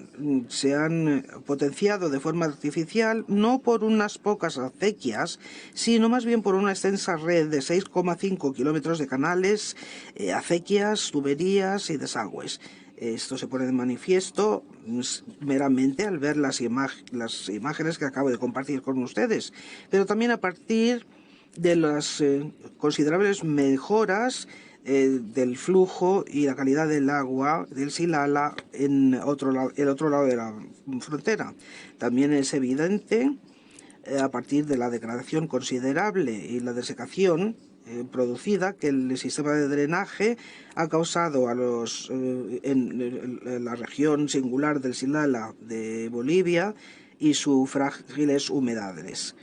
se han potenciado de forma artificial no por unas pocas acequias, sino más bien por una extensa red de 6,5 kilómetros de canales, acequias, tuberías y desagües. Esto se pone de manifiesto meramente al ver las imágenes que acabo de compartir con ustedes, pero también a partir de las considerables mejoras del flujo y la calidad del agua del Silala en el otro lado de la frontera. También es evidente, a partir de la degradación considerable y la desecación producida, que el sistema de drenaje ha causado en la región singular del Silala de Bolivia y sus frágiles humedales.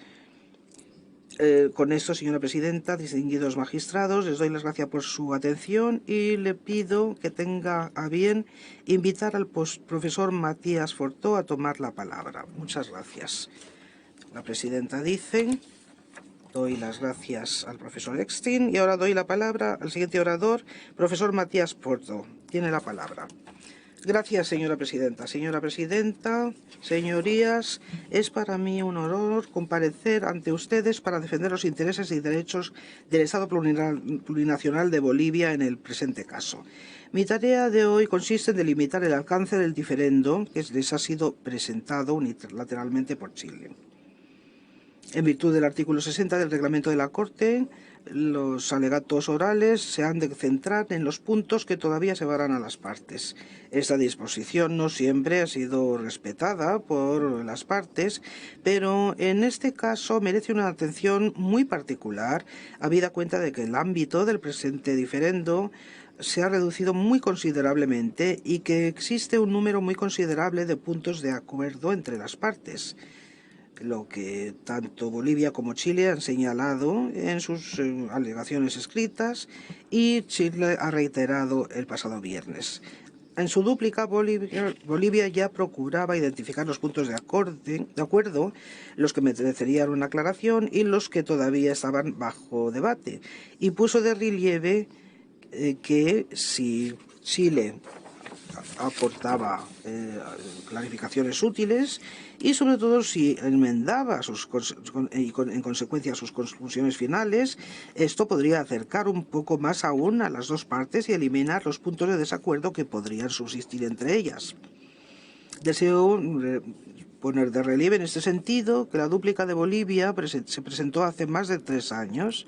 Con esto, señora Presidenta, distinguidos magistrados, les doy las gracias por su atención y le pido que tenga a bien invitar al profesor Matías Fortó a tomar la palabra. Muchas gracias. La Presidenta dice: doy las gracias al profesor Eckstein y ahora doy la palabra al siguiente orador, profesor Matías Fortó. Tiene la palabra. Gracias, señora Presidenta. Señora Presidenta, señorías, es para mí un honor comparecer ante ustedes para defender los intereses y derechos del Estado plurinacional de Bolivia en el presente caso. Mi tarea de hoy consiste en delimitar el alcance del diferendo que les ha sido presentado unilateralmente por Chile. En virtud del artículo 60 del reglamento de la Corte, los alegatos orales se han de centrar en los puntos que todavía separan a las partes. Esta disposición no siempre ha sido respetada por las partes, pero en este caso merece una atención muy particular, habida cuenta de que el ámbito del presente diferendo se ha reducido muy considerablemente y que existe un número muy considerable de puntos de acuerdo entre las partes, lo que tanto Bolivia como Chile han señalado en sus alegaciones escritas y Chile ha reiterado el pasado viernes. En su dúplica, Bolivia ya procuraba identificar los puntos de acuerdo, los que merecerían una aclaración y los que todavía estaban bajo debate, y puso de relieve que si Chile aportaba clarificaciones útiles y sobre todo si enmendaba en consecuencia sus conclusiones finales, esto podría acercar un poco más aún a las dos partes y eliminar los puntos de desacuerdo que podrían subsistir entre ellas. Deseo poner de relieve en este sentido que la dúplica de Bolivia se presentó hace más de 3 años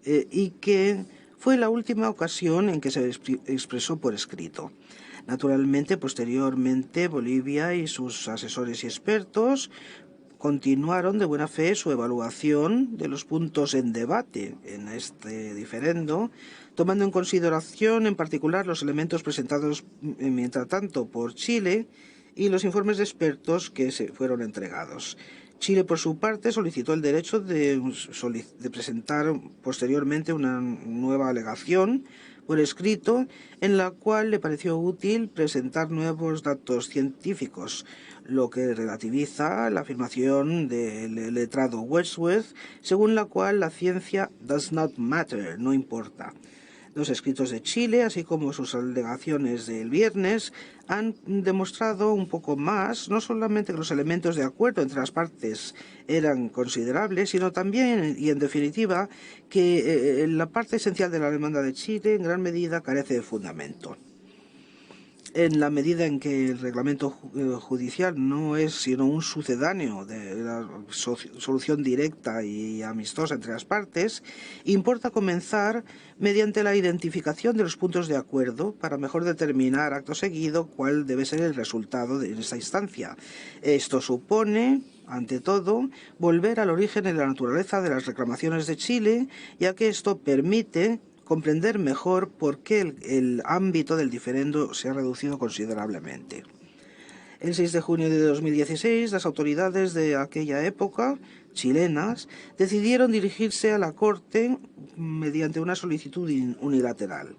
y que fue la última ocasión en que se expresó por escrito. Naturalmente, posteriormente, Bolivia y sus asesores y expertos continuaron de buena fe su evaluación de los puntos en debate en este diferendo, tomando en consideración en particular los elementos presentados mientras tanto por Chile y los informes de expertos que se fueron entregados. Chile, por su parte, solicitó el derecho de presentar posteriormente una nueva alegación por escrito, en la cual le pareció útil presentar nuevos datos científicos, lo que relativiza la afirmación del letrado Wordsworth, según la cual la ciencia does not matter, no importa. Los escritos de Chile, así como sus alegaciones del viernes, han demostrado un poco más, no solamente que los elementos de acuerdo entre las partes eran considerables, sino también, y en definitiva, que la parte esencial de la demanda de Chile en gran medida carece de fundamento. En la medida en que el reglamento judicial no es sino un sucedáneo de la solución directa y amistosa entre las partes, importa comenzar mediante la identificación de los puntos de acuerdo para mejor determinar acto seguido cuál debe ser el resultado de esta instancia. Esto supone, ante todo, volver al origen de la naturaleza de las reclamaciones de Chile, ya que esto permite comprender mejor por qué el ámbito del diferendo se ha reducido considerablemente. El 6 de junio de 2016, las autoridades de aquella época, chilenas, decidieron dirigirse a la Corte mediante una solicitud unilateral.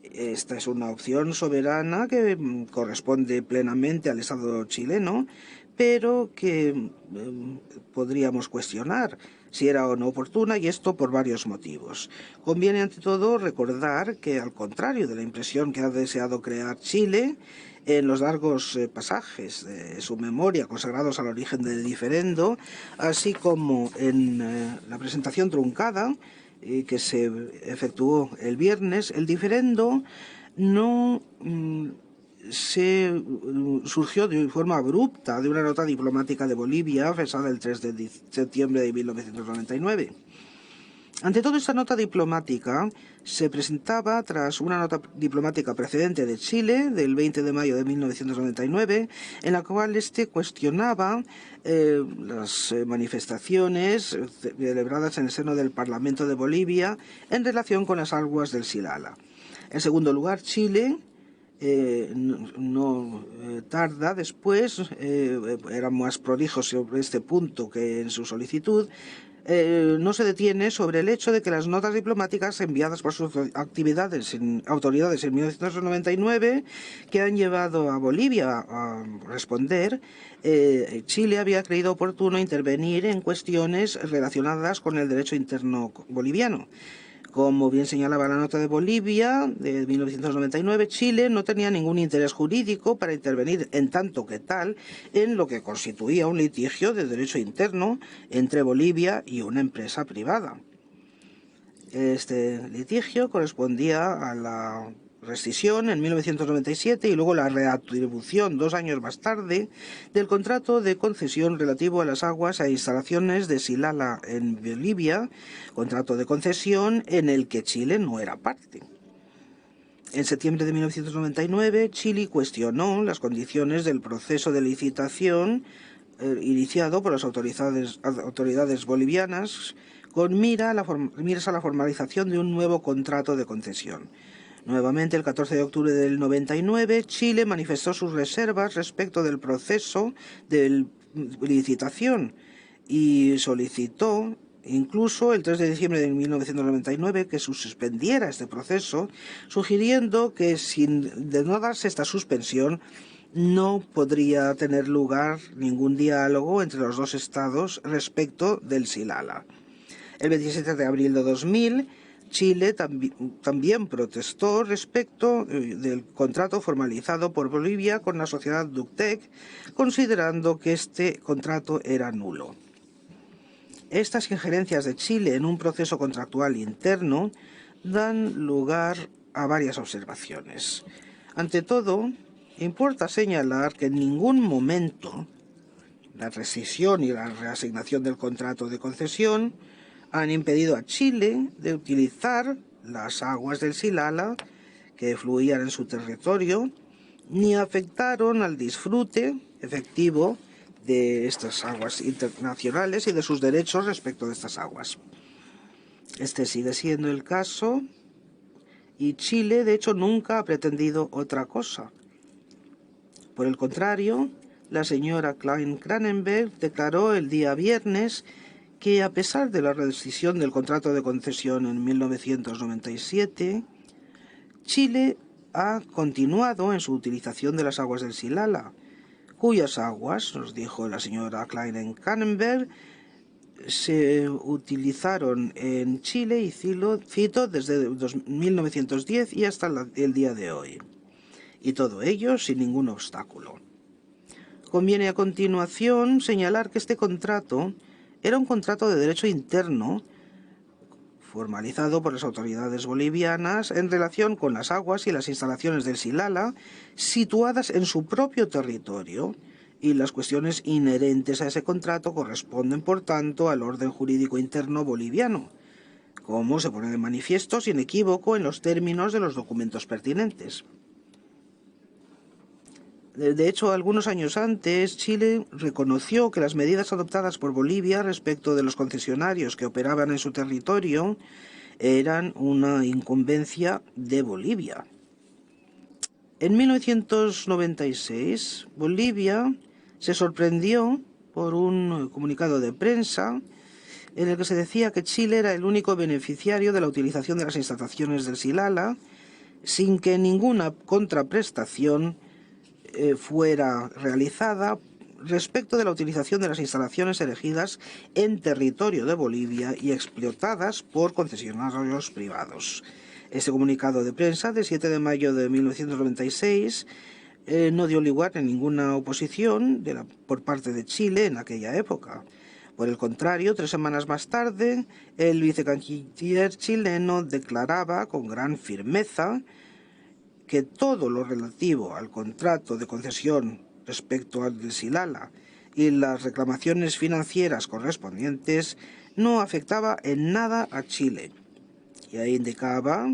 Esta es una opción soberana que corresponde plenamente al Estado chileno, pero que podríamos cuestionar si era o no oportuna, y esto por varios motivos. Conviene ante todo recordar que, al contrario de la impresión que ha deseado crear Chile, en los largos pasajes de su memoria consagrados al origen del diferendo, así como en la presentación truncada que se efectuó el viernes, el diferendo no surgió de forma abrupta de una nota diplomática de Bolivia fechada el 3 de septiembre de 1999. Ante todo, esta nota diplomática se presentaba tras una nota diplomática precedente de Chile del 20 de mayo de 1999, en la cual cuestionaba las manifestaciones celebradas en el seno del Parlamento de Bolivia en relación con las aguas del Silala. En segundo lugar, Chile no tarda después, era más prolijo sobre este punto que en su solicitud, no se detiene sobre el hecho de que las notas diplomáticas enviadas por sus autoridades en 1999, que han llevado a Bolivia a responder, Chile había creído oportuno intervenir en cuestiones relacionadas con el derecho interno boliviano. Como bien señalaba la nota de Bolivia de 1999, Chile no tenía ningún interés jurídico para intervenir en tanto que tal en lo que constituía un litigio de derecho interno entre Bolivia y una empresa privada. Este litigio correspondía a la rescisión en 1997 y luego la reatribución 2 años más tarde del contrato de concesión relativo a las aguas e instalaciones de Silala en Bolivia, contrato de concesión en el que Chile no era parte. En septiembre de 1999, Chile cuestionó las condiciones del proceso de licitación iniciado por las autoridades bolivianas con miras a la formalización de un nuevo contrato de concesión. Nuevamente, el 14 de octubre del 99, Chile manifestó sus reservas respecto del proceso de licitación y solicitó incluso el 3 de diciembre de 1999 que se suspendiera este proceso, sugiriendo que de no darse esta suspensión no podría tener lugar ningún diálogo entre los dos estados respecto del Silala. El 27 de abril de 2000, Chile también protestó respecto del contrato formalizado por Bolivia con la sociedad Ductec, considerando que este contrato era nulo. Estas injerencias de Chile en un proceso contractual interno dan lugar a varias observaciones. Ante todo, importa señalar que en ningún momento la rescisión y la reasignación del contrato de concesión han impedido a Chile de utilizar las aguas del Silala que fluían en su territorio, ni afectaron al disfrute efectivo de estas aguas internacionales y de sus derechos respecto de estas aguas. Este sigue siendo el caso y Chile, de hecho, nunca ha pretendido otra cosa. Por el contrario, la señora Klein-Kranenberg declaró el día viernes que, a pesar de la rescisión del contrato de concesión en 1997, Chile ha continuado en su utilización de las aguas del Silala, cuyas aguas, nos dijo la señora Klein-Kranenberg, se utilizaron en Chile, y cito, desde 1910 y hasta el día de hoy. Y todo ello sin ningún obstáculo. Conviene a continuación señalar que este contrato era un contrato de derecho interno formalizado por las autoridades bolivianas en relación con las aguas y las instalaciones del Silala situadas en su propio territorio, y las cuestiones inherentes a ese contrato corresponden, por tanto, al orden jurídico interno boliviano, como se pone de manifiesto sin equívoco en los términos de los documentos pertinentes. De hecho, algunos años antes, Chile reconoció que las medidas adoptadas por Bolivia respecto de los concesionarios que operaban en su territorio eran una incumbencia de Bolivia. En 1996, Bolivia se sorprendió por un comunicado de prensa en el que se decía que Chile era el único beneficiario de la utilización de las instalaciones del Silala, sin que ninguna contraprestación fuera realizada respecto de la utilización de las instalaciones erigidas en territorio de Bolivia y explotadas por concesionarios privados. Este comunicado de prensa de 7 de mayo de 1996 no dio lugar a ninguna oposición por parte de Chile en aquella época. Por el contrario, 3 semanas más tarde, el vicecanciller chileno declaraba con gran firmeza que todo lo relativo al contrato de concesión respecto al del Silala y las reclamaciones financieras correspondientes no afectaba en nada a Chile. Y ahí indicaba,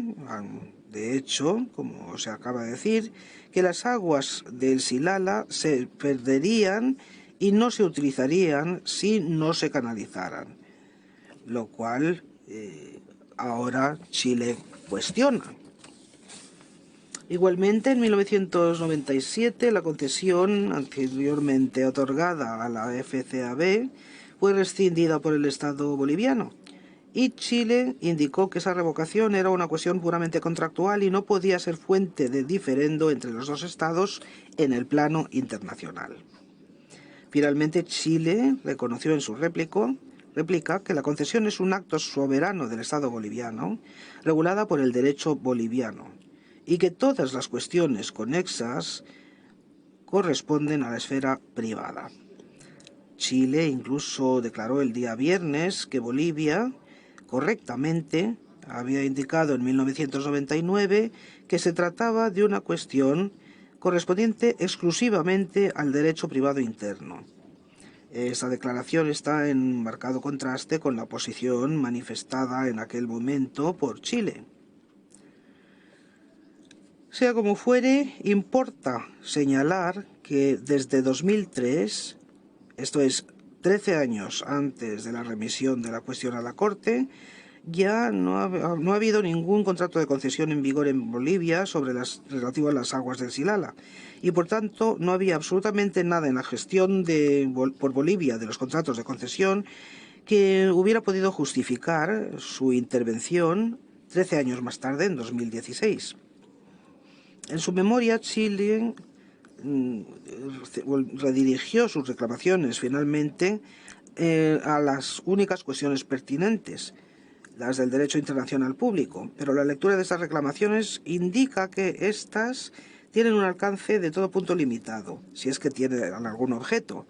de hecho, como se acaba de decir, que las aguas del Silala se perderían y no se utilizarían si no se canalizaran, lo cual ahora Chile cuestiona. Igualmente, en 1997, la concesión anteriormente otorgada a la FCAB fue rescindida por el Estado boliviano, y Chile indicó que esa revocación era una cuestión puramente contractual y no podía ser fuente de diferendo entre los dos estados en el plano internacional. Finalmente, Chile reconoció en su réplica que la concesión es un acto soberano del Estado boliviano, regulada por el derecho boliviano, y que todas las cuestiones conexas corresponden a la esfera privada. Chile incluso declaró el día viernes que Bolivia, correctamente, había indicado en 1999 que se trataba de una cuestión correspondiente exclusivamente al derecho privado interno. Esta declaración está en marcado contraste con la posición manifestada en aquel momento por Chile. Sea como fuere, importa señalar que desde 2003, esto es 13 años antes de la remisión de la cuestión a la Corte, ya no ha habido ningún contrato de concesión en vigor en Bolivia relativo a las aguas del Silala, y por tanto no había absolutamente nada en la gestión por Bolivia de los contratos de concesión que hubiera podido justificar su intervención 13 años más tarde, en 2016. En su memoria, Chile redirigió sus reclamaciones finalmente a las únicas cuestiones pertinentes, las del derecho internacional público, pero la lectura de estas reclamaciones indica que éstas tienen un alcance de todo punto limitado, si es que tienen algún objeto.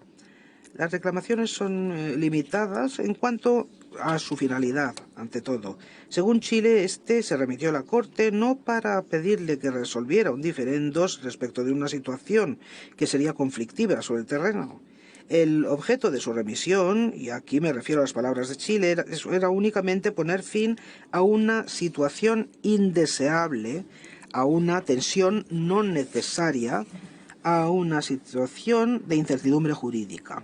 Las reclamaciones son limitadas en cuanto a su finalidad, ante todo. Según Chile, se remitió a la Corte no para pedirle que resolviera un diferendo respecto de una situación que sería conflictiva sobre el terreno. El objeto de su remisión, y aquí me refiero a las palabras de Chile, era únicamente poner fin a una situación indeseable, a una tensión no necesaria, a una situación de incertidumbre jurídica.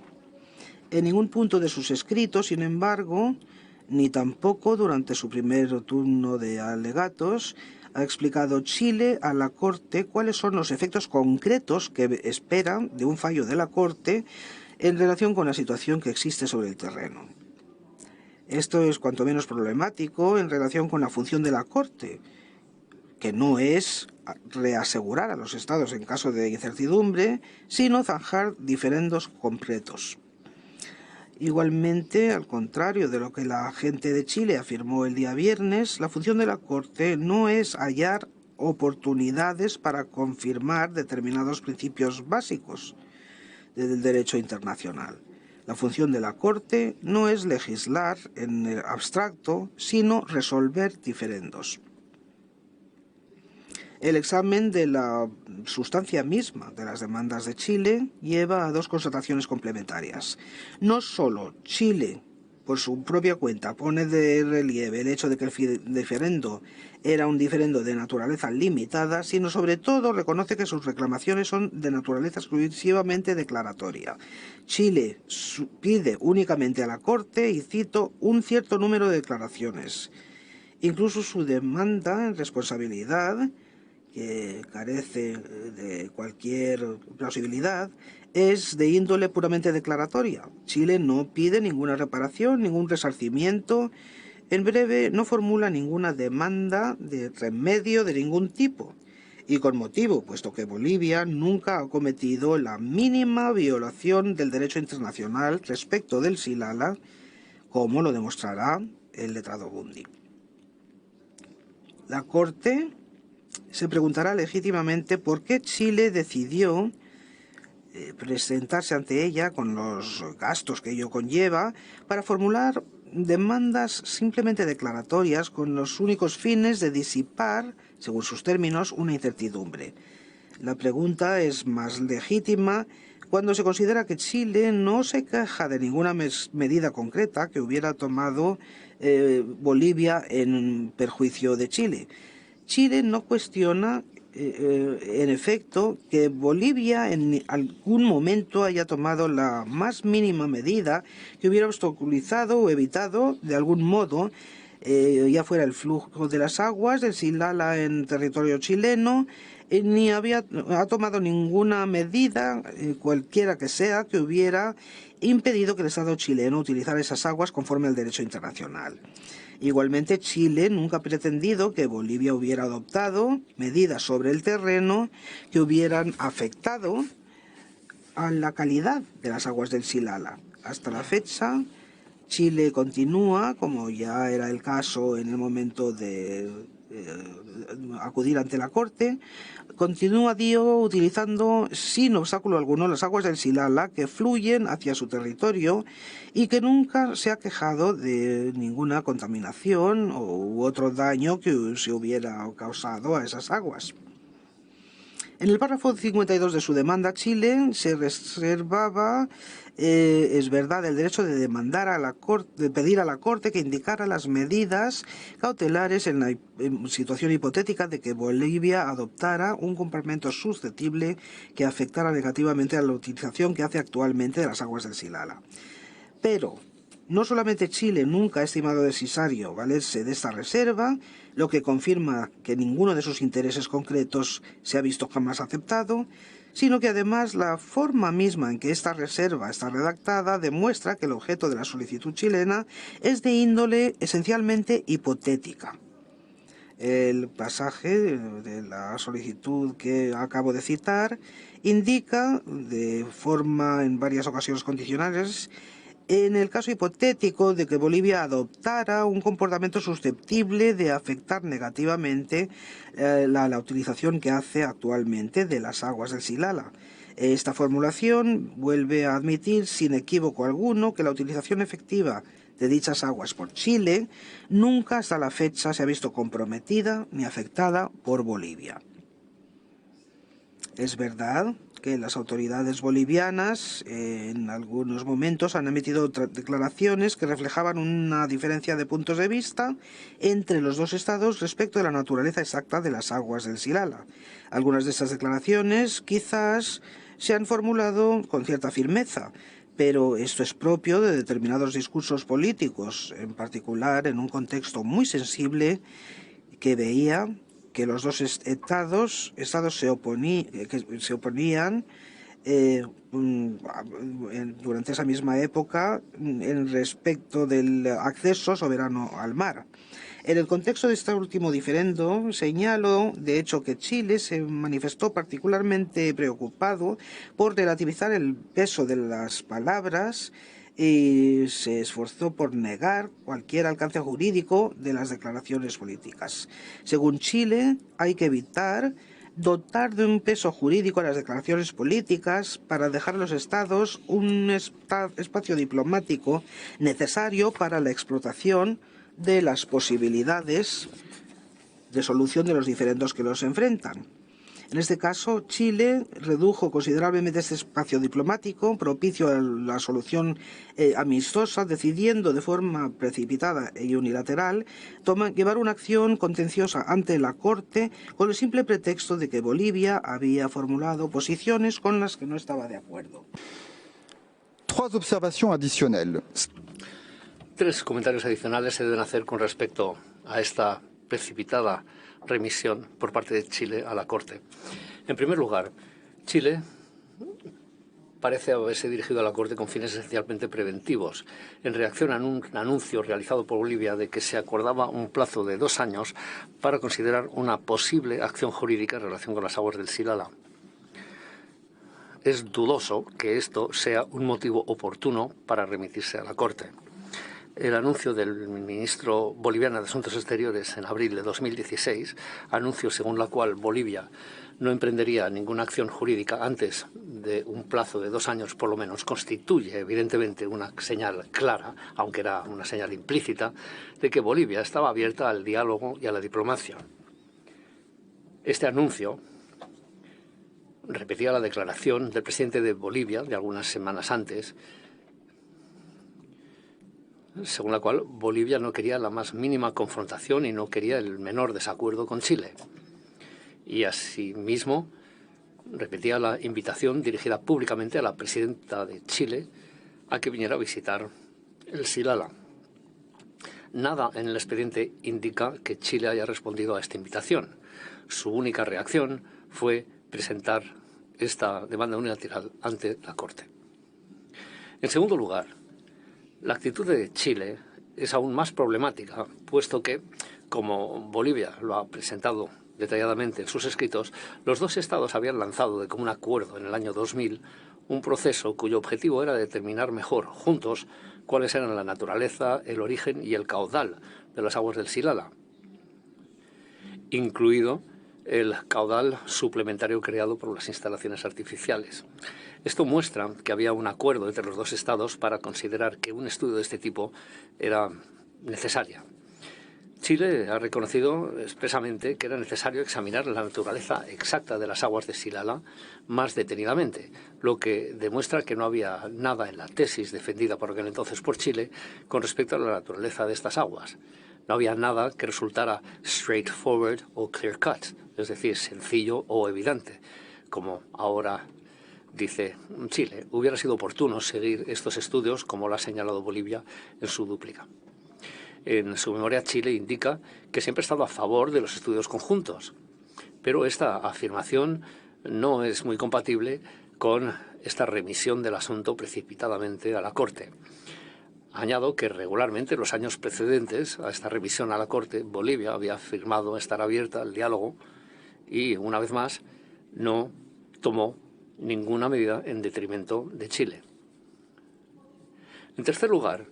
En ningún punto de sus escritos, sin embargo, ni tampoco durante su primer turno de alegatos, ha explicado Chile a la Corte cuáles son los efectos concretos que esperan de un fallo de la Corte en relación con la situación que existe sobre el terreno. Esto es cuanto menos problemático en relación con la función de la Corte, que no es reasegurar a los estados en caso de incertidumbre, sino zanjar diferendos completos. Igualmente, al contrario de lo que la gente de Chile afirmó el día viernes, la función de la Corte no es hallar oportunidades para confirmar determinados principios básicos del derecho internacional. La función de la Corte no es legislar en el abstracto, sino resolver diferendos. El examen de la sustancia misma de las demandas de Chile lleva a dos constataciones complementarias. No solo Chile, por su propia cuenta, pone de relieve el hecho de que el diferendo era un diferendo de naturaleza limitada, sino sobre todo reconoce que sus reclamaciones son de naturaleza exclusivamente declaratoria. Chile pide únicamente a la Corte, y cito, un cierto número de declaraciones. Incluso su demanda en responsabilidad, que carece de cualquier plausibilidad, es de índole puramente declaratoria. Chile no pide ninguna reparación, ningún resarcimiento. En breve, no formula ninguna demanda de remedio de ningún tipo. Y con motivo, puesto que Bolivia nunca ha cometido la mínima violación del derecho internacional respecto del Xilala, como lo demostrará el letrado Bundy. La Corte se preguntará legítimamente por qué Chile decidió presentarse ante ella con los gastos que ello conlleva para formular demandas simplemente declaratorias con los únicos fines de disipar, según sus términos, una incertidumbre. La pregunta es más legítima cuando se considera que Chile no se queja de ninguna medida concreta que hubiera tomado Bolivia en perjuicio de Chile. Chile no cuestiona, en efecto, que Bolivia en algún momento haya tomado la más mínima medida que hubiera obstaculizado o evitado, de algún modo, ya fuera el flujo de las aguas del Xilala en territorio chileno, ni ha tomado ninguna medida, cualquiera que sea, que hubiera impedido que el Estado chileno utilizara esas aguas conforme al derecho internacional. Igualmente, Chile nunca ha pretendido que Bolivia hubiera adoptado medidas sobre el terreno que hubieran afectado a la calidad de las aguas del Xilala. Hasta la fecha, Chile continúa, como ya era el caso en el momento de acudir ante la Corte, continúa utilizando sin obstáculo alguno las aguas del Xilala que fluyen hacia su territorio y que nunca se ha quejado de ninguna contaminación u otro daño que se hubiera causado a esas aguas. En el párrafo 52 de su demanda, Chile se reservaba, es verdad, el derecho de demandar a la Corte, de pedir a la Corte que indicara las medidas cautelares en la situación hipotética de que Bolivia adoptara un comportamiento susceptible que afectara negativamente a la utilización que hace actualmente de las aguas del Xilala. Pero no solamente Chile nunca ha estimado necesario valerse de esta reserva, lo que confirma que ninguno de sus intereses concretos se ha visto jamás aceptado, sino que además la forma misma en que esta reserva está redactada demuestra que el objeto de la solicitud chilena es de índole esencialmente hipotética. El pasaje de la solicitud que acabo de citar indica de forma en varias ocasiones condicionales en el caso hipotético de que Bolivia adoptara un comportamiento susceptible de afectar negativamente la utilización que hace actualmente de las aguas del Xilala. Esta formulación vuelve a admitir sin equívoco alguno que la utilización efectiva de dichas aguas por Chile nunca hasta la fecha se ha visto comprometida ni afectada por Bolivia. Es verdad que las autoridades bolivianas en algunos momentos han emitido declaraciones que reflejaban una diferencia de puntos de vista entre los dos estados respecto de la naturaleza exacta de las aguas del Xilala. Algunas de esas declaraciones quizás se han formulado con cierta firmeza, pero esto es propio de determinados discursos políticos, en particular en un contexto muy sensible que veía que los dos estados se oponían durante esa misma época en respecto del acceso soberano al mar. En el contexto de este último diferendo, señalo, de hecho, que Chile se manifestó particularmente preocupado por relativizar el peso de las palabras y se esforzó por negar cualquier alcance jurídico de las declaraciones políticas. Según Chile, hay que evitar dotar de un peso jurídico a las declaraciones políticas para dejar a los estados un espacio diplomático necesario para la explotación de las posibilidades de solución de los diferendos que los enfrentan. En este caso, Chile redujo considerablemente este espacio diplomático propicio a la solución amistosa, decidiendo de forma precipitada y unilateral llevar una acción contenciosa ante la Corte con el simple pretexto de que Bolivia había formulado posiciones con las que no estaba de acuerdo. Tres observaciones adicionales. 3 comentarios adicionales se deben hacer con respecto a esta precipitada remisión por parte de Chile a la Corte. En primer lugar, Chile parece haberse dirigido a la Corte con fines esencialmente preventivos, en reacción a un anuncio realizado por Bolivia de que se acordaba un plazo de 2 años para considerar una posible acción jurídica en relación con las aguas del Silala. Es dudoso que esto sea un motivo oportuno para remitirse a la Corte. El anuncio del ministro boliviano de Asuntos Exteriores en abril de 2016, anuncio según la cual Bolivia no emprendería ninguna acción jurídica antes de un plazo de 2 años por lo menos, constituye evidentemente una señal clara, aunque era una señal implícita, de que Bolivia estaba abierta al diálogo y a la diplomacia. Este anuncio repetía la declaración del presidente de Bolivia de algunas semanas antes, según la cual Bolivia no quería la más mínima confrontación y no quería el menor desacuerdo con Chile. Y asimismo repetía la invitación dirigida públicamente a la presidenta de Chile a que viniera a visitar el Silala. Nada en el expediente indica que Chile haya respondido a esta invitación. Su única reacción fue presentar esta demanda unilateral ante la Corte. En segundo lugar, la actitud de Chile es aún más problemática, puesto que, como Bolivia lo ha presentado detalladamente en sus escritos, los dos estados habían lanzado de común acuerdo en el año 2000 un proceso cuyo objetivo era determinar mejor, juntos, cuáles eran la naturaleza, el origen y el caudal de las aguas del Silala, incluido el caudal suplementario creado por las instalaciones artificiales. Esto muestra que había un acuerdo entre los dos estados para considerar que un estudio de este tipo era necesario. Chile ha reconocido expresamente que era necesario examinar la naturaleza exacta de las aguas de Silala más detenidamente, lo que demuestra que no había nada en la tesis defendida por aquel entonces por Chile con respecto a la naturaleza de estas aguas. No había nada que resultara straightforward o clear cut, es decir, sencillo o evidente, como ahora dice Chile. Hubiera sido oportuno seguir estos estudios, como lo ha señalado Bolivia en su dúplica. En su memoria, Chile indica que siempre ha estado a favor de los estudios conjuntos, pero esta afirmación no es muy compatible con esta remisión del asunto precipitadamente a la Corte. Añado que regularmente en los años precedentes a esta remisión a la Corte, Bolivia había afirmado estar abierta al diálogo y, una vez más, no tomó ninguna medida en detrimento de Chile. En tercer lugar,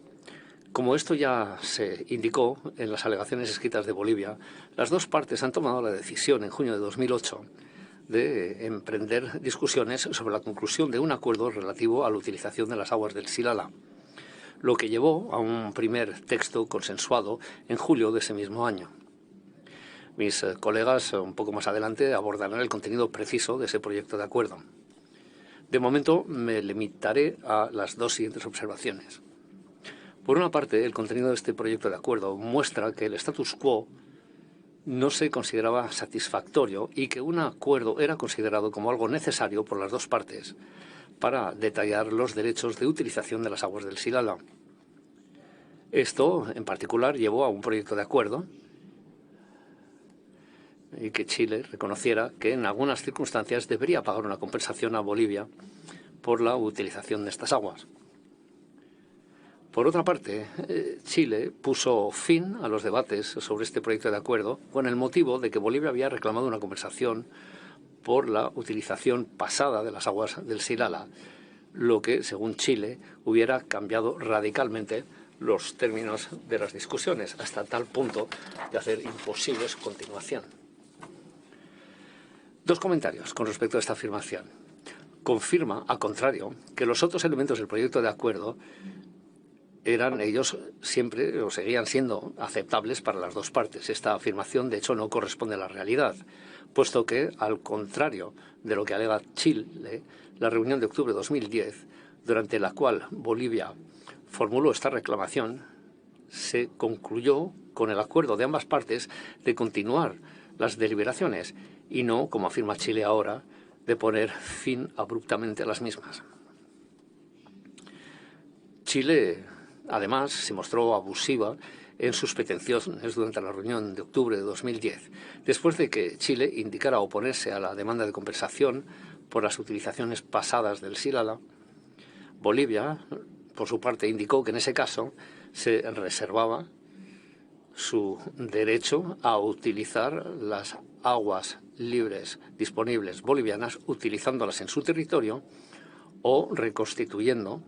como esto ya se indicó en las alegaciones escritas de Bolivia, las dos partes han tomado la decisión en junio de 2008 de emprender discusiones sobre la conclusión de un acuerdo relativo a la utilización de las aguas del Silala, lo que llevó a un primer texto consensuado en julio de ese mismo año. Mis colegas un poco más adelante abordarán el contenido preciso de ese proyecto de acuerdo. De momento me limitaré a las dos siguientes observaciones. Por una parte, el contenido de este proyecto de acuerdo muestra que el status quo no se consideraba satisfactorio y que un acuerdo era considerado como algo necesario por las dos partes para detallar los derechos de utilización de las aguas del Silala. Esto, en particular, llevó a un proyecto de acuerdo y que Chile reconociera que en algunas circunstancias debería pagar una compensación a Bolivia por la utilización de estas aguas. Por otra parte, Chile puso fin a los debates sobre este proyecto de acuerdo con el motivo de que Bolivia había reclamado una compensación por la utilización pasada de las aguas del Silala, lo que, según Chile, hubiera cambiado radicalmente los términos de las discusiones, hasta tal punto de hacer imposible su continuación. Dos comentarios con respecto a esta afirmación. Confirma, al contrario, que los otros elementos del proyecto de acuerdo eran ellos siempre o seguían siendo aceptables para las dos partes. Esta afirmación, de hecho, no corresponde a la realidad, puesto que, al contrario de lo que alega Chile, la reunión de octubre de 2010, durante la cual Bolivia formuló esta reclamación, se concluyó con el acuerdo de ambas partes de continuar las deliberaciones y no, como afirma Chile ahora, de poner fin abruptamente a las mismas. Chile, además, se mostró abusiva en sus pretensiones durante la reunión de octubre de 2010, después de que Chile indicara oponerse a la demanda de compensación por las utilizaciones pasadas del Silala. Bolivia, por su parte, indicó que en ese caso se reservaba su derecho a utilizar las aguas libres disponibles bolivianas, utilizándolas en su territorio o reconstituyendo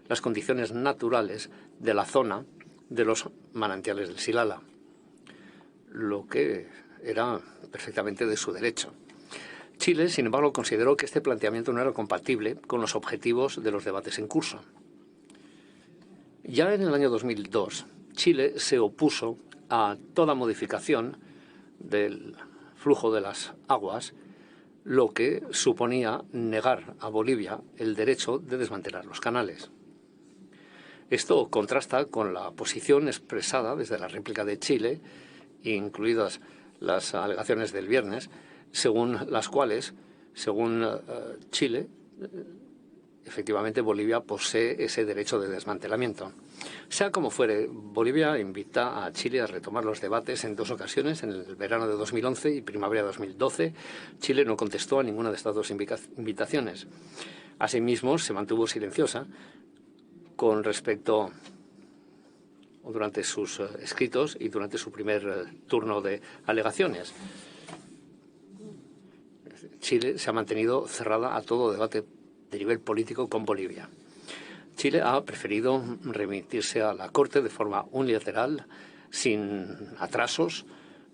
las condiciones naturales de la zona de los manantiales del Silala, lo que era perfectamente de su derecho. Chile, sin embargo, consideró que este planteamiento no era compatible con los objetivos de los debates en curso. Ya en el año 2002, Chile se opuso a toda modificación del flujo de las aguas, lo que suponía negar a Bolivia el derecho de desmantelar los canales. Esto contrasta con la posición expresada desde la réplica de Chile, incluidas las alegaciones del viernes, según las cuales, según Chile, efectivamente Bolivia posee ese derecho de desmantelamiento. Sea como fuere, Bolivia invita a Chile a retomar los debates en dos ocasiones, en el verano de 2011 y primavera de 2012. Chile no contestó a ninguna de estas dos invitaciones. Asimismo, se mantuvo silenciosa con respecto, durante sus escritos y durante su primer turno de alegaciones. Chile se ha mantenido cerrada a todo debate de nivel político con Bolivia. Chile ha preferido remitirse a la Corte de forma unilateral, sin atrasos,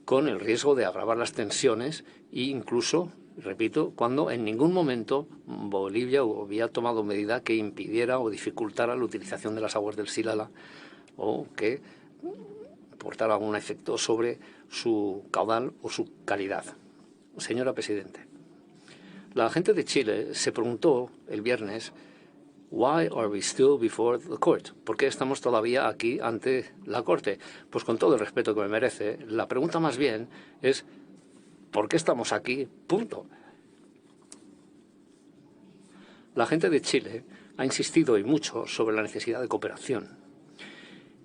con el riesgo de agravar las tensiones e incluso, repito, cuando en ningún momento Bolivia había tomado medida que impidiera o dificultara la utilización de las aguas del Silala o que portara algún efecto sobre su caudal o su calidad. Señora Presidente, la gente de Chile se preguntó el viernes: Why are we still before the court? ¿Por qué estamos todavía aquí ante la Corte? Pues con todo el respeto que me merece, la pregunta más bien es ¿por qué estamos aquí? Punto. La gente de Chile ha insistido y mucho sobre la necesidad de cooperación.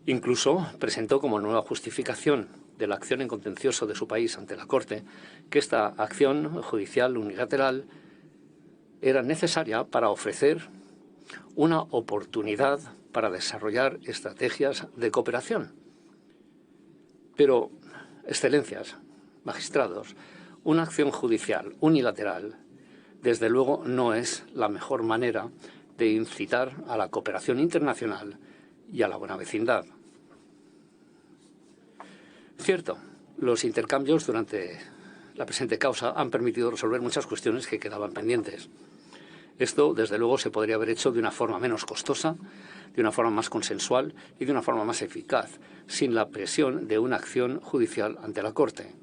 Incluso presentó como nueva justificación de la acción en contencioso de su país ante la Corte que esta acción judicial unilateral era necesaria para ofrecer una oportunidad para desarrollar estrategias de cooperación. Pero, excelencias, magistrados, una acción judicial unilateral, desde luego, no es la mejor manera de incitar a la cooperación internacional y a la buena vecindad. Cierto, los intercambios durante la presente causa han permitido resolver muchas cuestiones que quedaban pendientes. Esto, desde luego, se podría haber hecho de una forma menos costosa, de una forma más consensual y de una forma más eficaz, sin la presión de una acción judicial ante la Corte,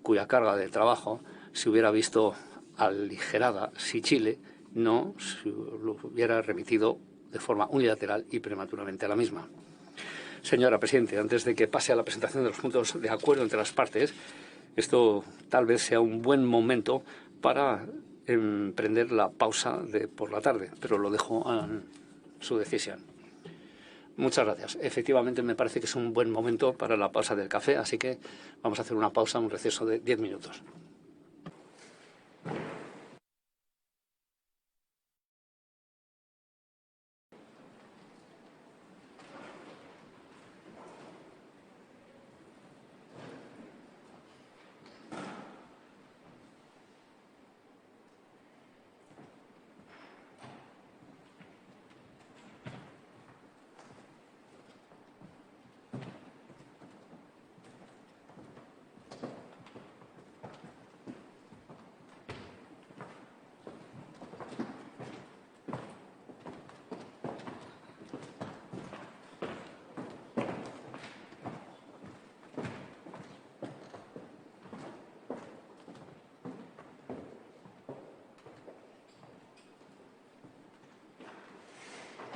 cuya carga de trabajo se hubiera visto aligerada si Chile no se lo hubiera remitido de forma unilateral y prematuramente a la misma. Señora Presidente, antes de que pase a la presentación de los puntos de acuerdo entre las partes, esto tal vez sea un buen momento para emprender la pausa de por la tarde, pero lo dejo en su decisión. Muchas gracias. Efectivamente, me parece que es un buen momento para la pausa del café, así que vamos a hacer una pausa, un receso de 10 minutos.